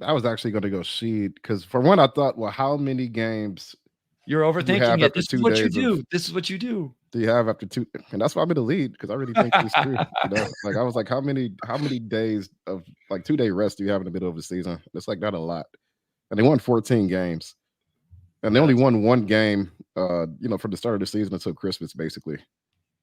I was actually going to go Sheed because for one, I thought, well, how many games You're overthinking have it. after This is 2 what you days do. of This is what you do. do you have after 2 and that's why I'm in the lead because I really think it's true. You know, like I was like, how many days of like 2-day rest do you have in the middle of the season? It's like not a lot. And they won 14 games. And they only won one game, from the start of the season until Christmas, basically.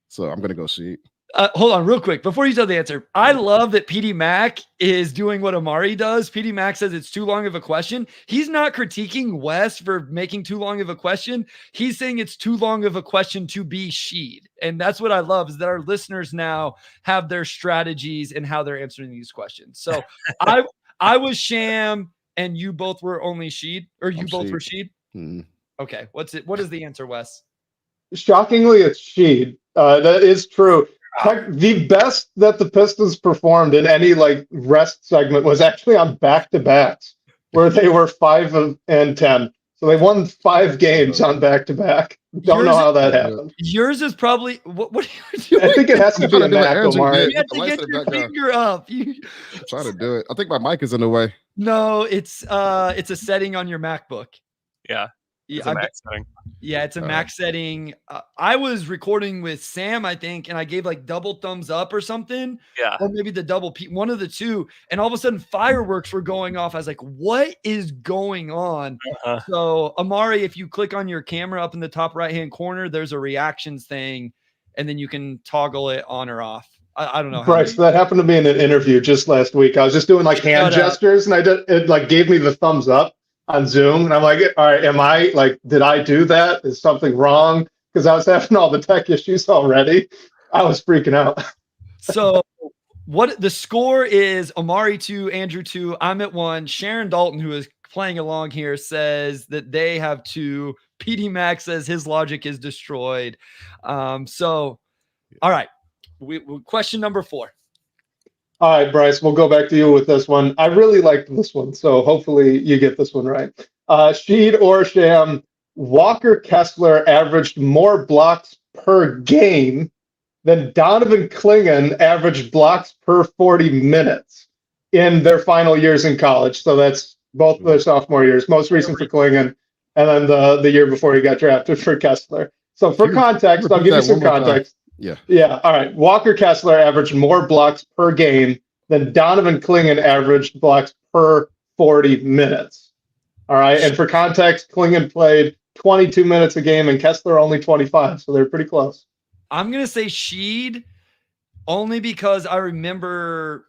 So I'm gonna go Sheed. Hold on real quick before you tell the answer. I love that PD Mac is doing what Omari does. PD Mac says it's too long of a question. He's not critiquing Wes for making too long of a question. He's saying it's too long of a question to be Sheed. And that's what I love is that our listeners now have their strategies and how they're answering these questions. So I was Sham and you both were only Sheed, or you both were Sheed. Mm-hmm. Okay. What is the answer, Wes? Shockingly, it's Sheed. That is true. The best that the Pistons performed in any like rest segment was actually on back-to-backs, where they were 5 and 10. So they won 5 games on back-to-back. Don't know how that happened. Yours is probably what are you doing? I think it has to be a Mac, Omari. You have to get your finger up. I'm trying to do it. I think my mic is in the way. No, it's a setting on your MacBook. Yeah. Yeah, it's a Mac setting. Yeah, it's a Mac setting. I was recording with Sam, I think, and I gave like double thumbs up or something. Yeah. Or maybe the double P, one of the two. And all of a sudden fireworks were going off. I was like, what is going on? So Omari, if you click on your camera up in the top right-hand corner, there's a reactions thing, and then you can toggle it on or off. I don't know. Bryce, that happened to me in an interview just last week. I was just doing like hand gestures, and it like gave me the thumbs up on Zoom, and I'm like, all right, did I do that? Is something wrong? Because I was having all the tech issues already. I was freaking out. So what the score is: Omari 2, Andrew 2, I'm at 1. Sharon Dalton, who is playing along here, says that they have 2. PD Mac says his logic is destroyed. So all right, we question number 4. All right, Bryce, we'll go back to you with this one. I really liked this one, so hopefully you get this one right. Sheed or Sham, Walker Kessler averaged more blocks per game than Donovan Clingan averaged blocks per 40 minutes in their final years in college. So that's both their sophomore years, most recent for Clingan, and then the year before he got drafted for Kessler. So for context, I'll give you some context. Yeah. All right. Walker Kessler averaged more blocks per game than Donovan Clingan averaged blocks per 40 minutes. All right. And for context, Clingan played 22 minutes a game and Kessler only 25. So they're pretty close. I'm going to say Sheed only because I remember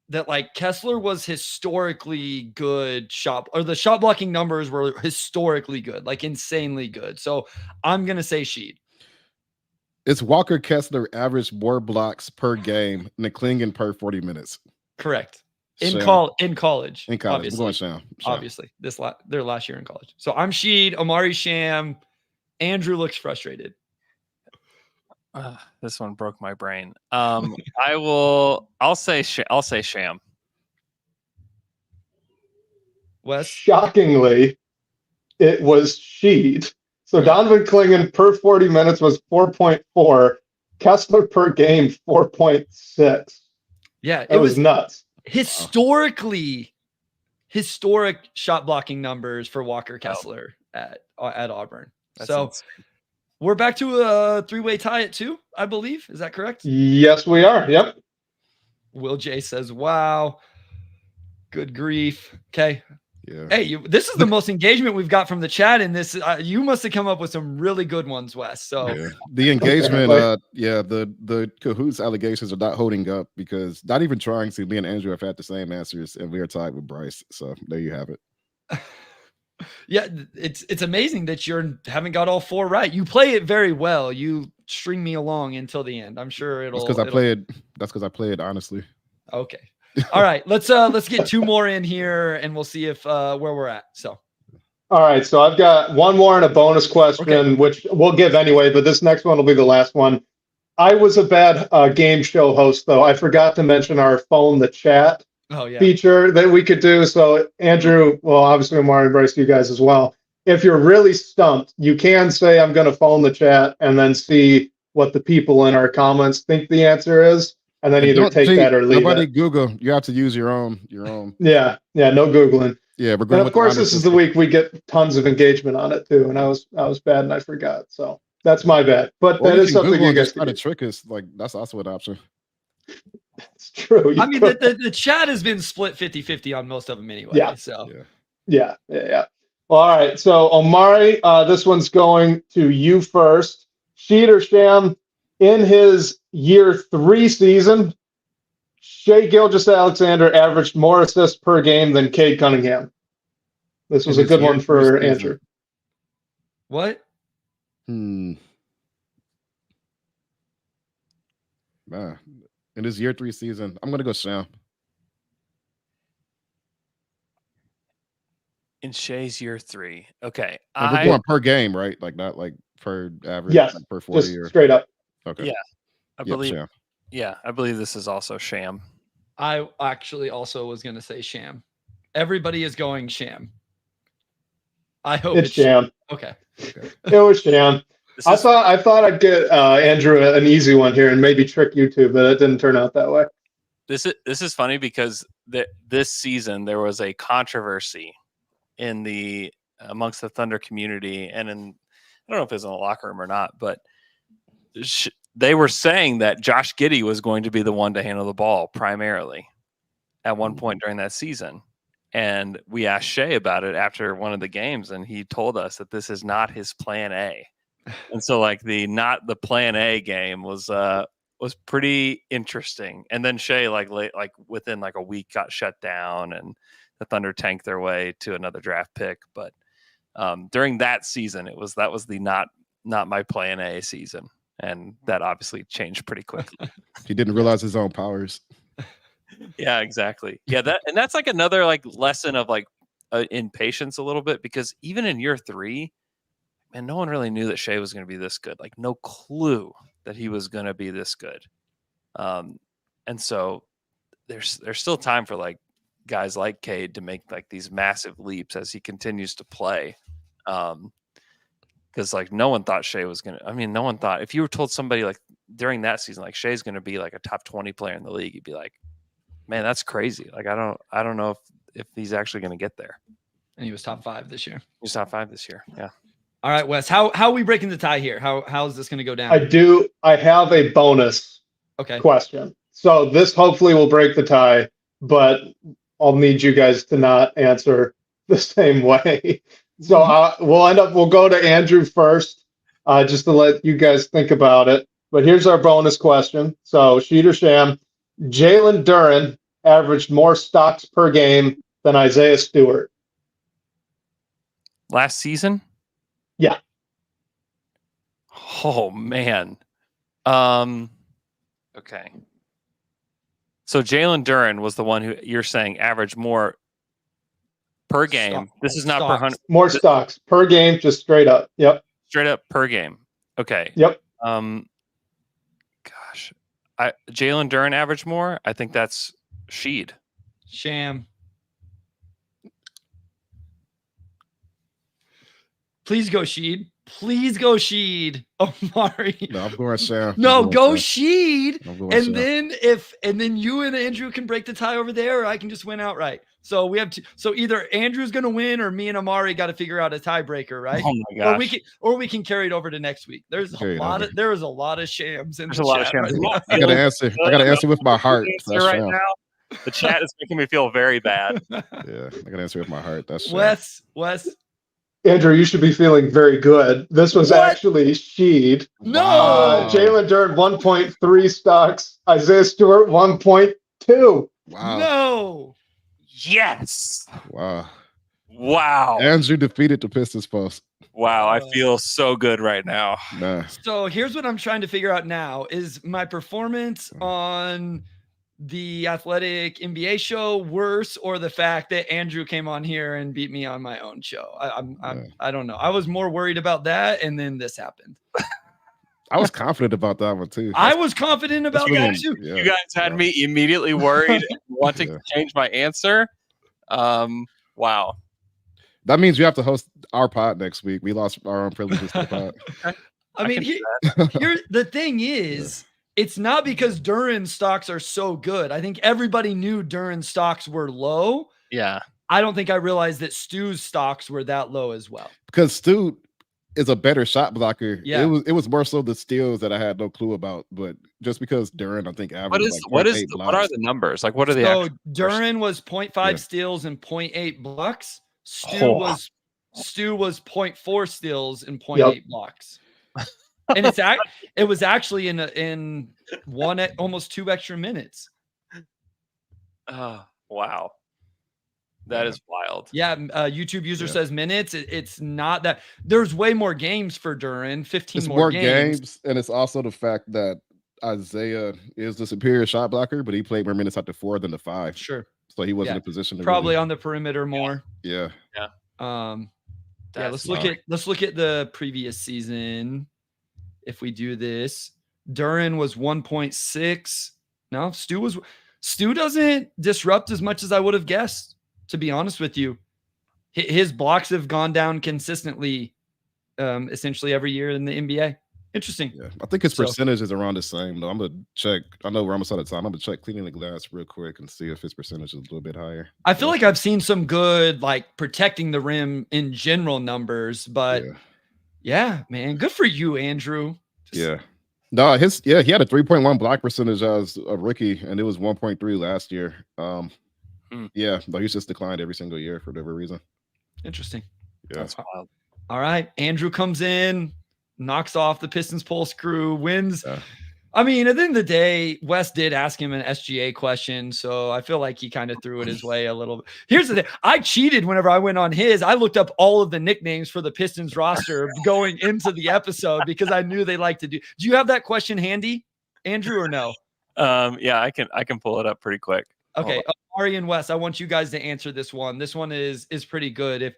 that like Kessler was historically good the shot blocking numbers were historically good, like insanely good. So I'm going to say Sheed. It's Walker Kessler averaged more blocks per game than Clingan per 40 minutes. Correct. In Sham. college. In college. Obviously. I'm going Sham. Obviously. Their last year in college. So I'm Sheed, Omari Sham. Andrew looks frustrated. This one broke my brain. I'll say Sham. Wes? Shockingly, it was Sheed. So Donovan Clingan per 40 minutes was 4.4. Kessler per game, 4.6. Yeah, it was nuts. Historic shot blocking numbers for Walker Kessler at Auburn. That's so insane. We're back to a 3-way tie at 2, I believe. Is that correct? Yes, we are. Yep. Will J says, wow. Good grief. Okay. Yeah. Hey, this is the most engagement we've got from the chat in this. You must have come up with some really good ones, Wes. So the engagement, the cahoots allegations are not holding up because not even trying to. Me and Andrew have had the same answers, and we are tied with Bryce. So there you have it. Yeah, it's amazing that you haven't got all 4 right. You play it very well. You string me along until the end. I'm sure it'll. That's because I play it honestly. Okay. All right, let's get 2 more in here, and we'll see if where we're at. So, all right. So I've got one more and a bonus question, which we'll give anyway. But this next one will be the last one. I was a bad game show host, though. I forgot to mention our phone the chat feature that we could do. So Andrew, well, obviously Omari and Bryce, you guys as well. If you're really stumped, you can say I'm going to phone the chat and then see what the people in our comments think the answer is. And then either take that or leave nobody it. Google. You have to use your own. Yeah, no Googling. Yeah, we're And going of with course, the this is the week we get tons of engagement on it too. And I was bad and I forgot. So that's my bad. But Or that you is can something Google you and guys just can try to do. trick us. Like that's also an option. It's true. I mean, the chat has been split 50-50 on most of them anyway. Yeah. So Yeah. Well, all right. So Omari, this one's going to you first. Sheed or Sham, in his year 3 season, Shai Gilgeous-Alexander averaged more assists per game than Cade Cunningham. This was In a his good year one 3 for season. Andrew. what? Man, in his year 3 season, I'm gonna go Sham. In Shai's year 3. Okay. And we're going per game, right? Like not like per average, Yes, like per 40 just or straight up. okay. Yeah. I believe Sham. Yeah, I believe this is also Sham. I actually also was going to say Sham. Everybody is going Sham. I hope It's Sham. Okay. It was Sham. I thought I'd get Andrew an easy one here and maybe trick you two, but it didn't turn out that way. This is funny because this season there was a controversy in the amongst the Thunder community, and I don't know if it was in the locker room or not, but they were saying that Josh Giddey was going to be the one to handle the ball primarily at one point during that season. And we asked Shai about it after one of the games, and he told us that this is not his plan A. And so like the not the plan A game was pretty interesting. And then Shai like within like a week got shut down, and the Thunder tanked their way to another draft pick. But during that season, that was the not my plan A season. And that obviously changed pretty quickly. He didn't realize his own powers. Yeah, exactly. Yeah, that's like another like lesson of like impatience a little bit, because even in year 3, man, no one really knew that Shai was going to be this good. Like no clue that he was going to be this good. And so there's still time for like guys like Cade to make like these massive leaps as he continues to play. Because like no one thought Shai was gonna. I mean, no one thought, if you were told somebody like during that season like Shai's gonna be like a top 20 player in the league, you'd be like, man, that's crazy. Like I don't know if he's actually gonna get there. And he was top 5 this year. He's top 5 this year. Yeah. All right, Wes. How are we breaking the tie here? How is this going to go down? I have a bonus question. So this hopefully will break the tie, but I'll need you guys to not answer the same way. So we'll go to Andrew first, just to let you guys think about it. But here's our bonus question. So Sheed or Sham, Jalen Duren averaged more stocks per game than Isaiah Stewart. Last season? Yeah. Oh man. Okay. So Jalen Duren was the one who you're saying averaged more per game. This is not per 100. More stocks per game, just straight up. Yep. Straight up per game. Okay. Yep. Gosh, Jalen Duren averaged more. I think that's Sheed. Sham. Please go Sheed. Please go Sheed. Omari. No, I'm going Sham. No, go Sheed. And then you and Andrew can break the tie over there, or I can just win outright. So we have to. So either Andrew's going to win, or me and Amari got to figure out a tiebreaker, right? Oh my gosh. Or we can carry it over to next week. There is a lot of shams in There's the a lot of chat shams. right I got to answer. I got to answer with my heart. That's right Sham. now. The chat is making me feel very bad. Yeah, I got to answer with my heart. That's Sham. Wes. Andrew, you should be feeling very good. This was actually Sheed. No. Jalen Duren 1.3 stocks. Isaiah Stewart 1.2. Wow. No. Yes. Wow. Andrew defeated the Pistons Pulse. Wow, I feel so good right now. Nah. So here's what I'm trying to figure out now: is my performance on the Athletic NBA show worse, or the fact that Andrew came on here and beat me on my own show? I don't know. I was more worried about that, and then this happened. I was confident about that one too. I was confident about that too. Yeah, you guys had me immediately worried, wanting to change my answer. Wow. That means you have to host our pod next week. We lost our own privileges to the pod. I mean, here the thing is, it's not because Duren's stocks are so good. I think everybody knew Duren's stocks were low. Yeah. I don't think I realized that Stu's stocks were that low as well. Because Stu is a better shot blocker. Yeah. It was more so the steals that I had no clue about. But just because Duran, I think, averaged What like 0.8 what are blocks. the numbers? Like, what are the So actual Duran was 0.5 Yeah. steals and 0.8 blocks. Stu Oh. was 0.4 steals and 0.8 blocks. And it was actually in almost 2 extra minutes. Wow. That is wild. Yeah, YouTube user says minutes. It's not that. There's way more games for Duran, 15 It's more games. and it's also the fact that Isaiah is the superior shot blocker, but he played more minutes at the 4 than the 5. Sure. So he wasn't in a position to probably really, on the perimeter more. Yeah. Let's look at the previous season. If we do this, Duran was 1.6. No, Stu doesn't disrupt as much as I would have guessed, to be honest with you. His blocks have gone down consistently, essentially every year in the NBA. Interesting. Yeah, I think his percentage is around the same, though. I'm going to check. I know we're almost out of time. I'm going to check cleaning the glass real quick and see if his percentage is a little bit higher. I feel like I've seen some good, like, protecting the rim in general numbers, but yeah, man, good for you, Andrew. Yeah. No, he had a 3.1 block percentage as a rookie, and it was 1.3 last year. Yeah, but he's just declined every single year for whatever reason. Interesting. Yeah. That's wild. All right. Andrew comes in, knocks off the Pistons Pulse crew, wins. I mean, at the end of the day, Wes did ask him an SGA question, so I feel like he kind of threw it his way a little bit. Here's the thing. I cheated whenever I went on his. I looked up all of the nicknames for the Pistons roster going into the episode because I knew they like to do. Do you have that question handy, Andrew, or no? Yeah, I can pull it up pretty quick. Okay. Omari and Wes, I want you guys to answer this one. This one is pretty good. If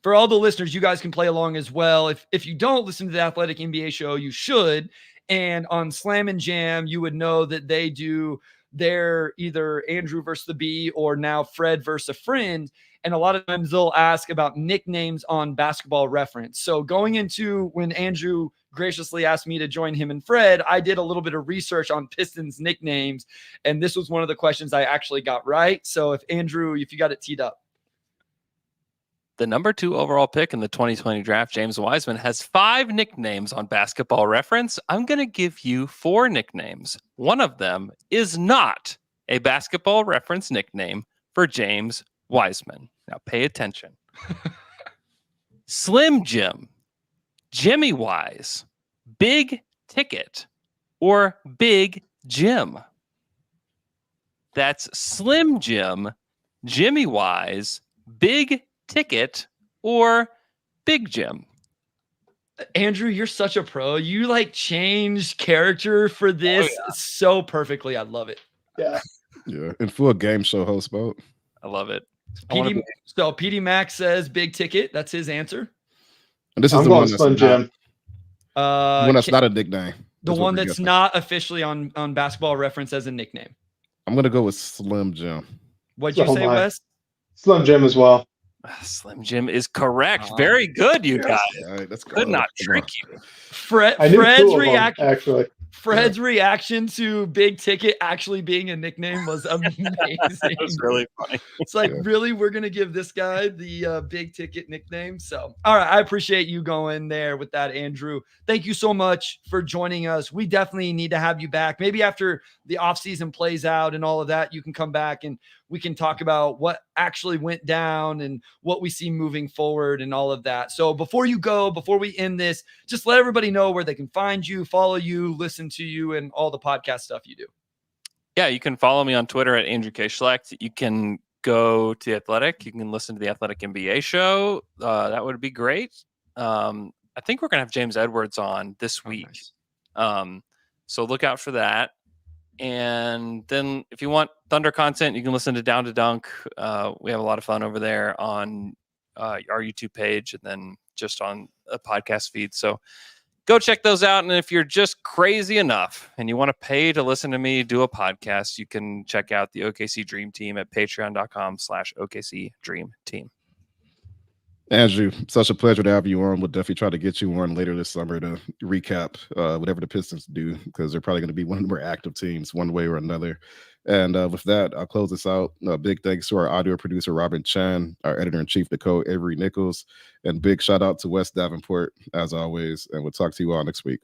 for all the listeners, you guys can play along as well. If you don't listen to the Athletic NBA show, you should. And on Slam and Jam, you would know that they do their either Andrew versus the B or now Fred versus a friend. And a lot of times they'll ask about nicknames on Basketball Reference. So going into when Andrew graciously asked me to join him and Fred, I did a little bit of research on Pistons nicknames. And this was one of the questions I actually got right. So if you got it teed up. The number 2 overall pick in the 2020 draft, James Wiseman, has 5 nicknames on Basketball Reference. I'm going to give you 4 nicknames. One of them is not a Basketball Reference nickname for James Wiseman. Now pay attention. Slim Jim, Jimmy Wise, Big Ticket, or Big Jim. That's Slim Jim, Jimmy Wise, Big Ticket, or Big Jim. Andrew, you're such a pro. You like change character for this so perfectly. I love it. Yeah. Yeah. In full game show host mode. I love it. So PD Max says Big Ticket. That's his answer. And this is I'm the going one Slim Jim. One that's not a nickname. The one that's not officially on Basketball Reference as a nickname. I'm going to go with Slim Jim. What'd you say, Wes? Slim Jim as well. Slim Jim is correct. Very good, you guys. Right, let's go. Could not trick you. Fred's reaction. Actually. Fred's reaction to Big Ticket actually being a nickname was amazing. That was really funny. It's like, really, we're going to give this guy the Big Ticket nickname. So, all right. I appreciate you going there with that, Andrew. Thank you so much for joining us. We definitely need to have you back. Maybe after the offseason plays out and all of that, you can come back and we can talk about what actually went down and what we see moving forward and all of that. So before we end this, just let everybody know where they can find you, follow you, listen to you, and all the podcast stuff you do. Yeah, you can follow me on Twitter at Andrew K. Schlecht. You can go to The Athletic. You can listen to the Athletic NBA show. That would be great. I think we're going to have James Edwards on this week. Nice. So look out for that. And then if you want Thunder content, you can listen to Down to Dunk. We have a lot of fun over there on our YouTube page and then just on a podcast feed. So go check those out. And if you're just crazy enough and you want to pay to listen to me do a podcast, you can check out the OKC Dream Team at patreon.com/OKC Dream Team. Andrew, such a pleasure to have you on. We'll definitely try to get you on later this summer to recap whatever the Pistons do, because they're probably going to be one of the more active teams one way or another. And with that, I'll close this out. Big thanks to our audio producer, Robin Chan, our editor-in-chief, Nicole Avery Nichols, and big shout out to Wes Davenport, as always. And we'll talk to you all next week.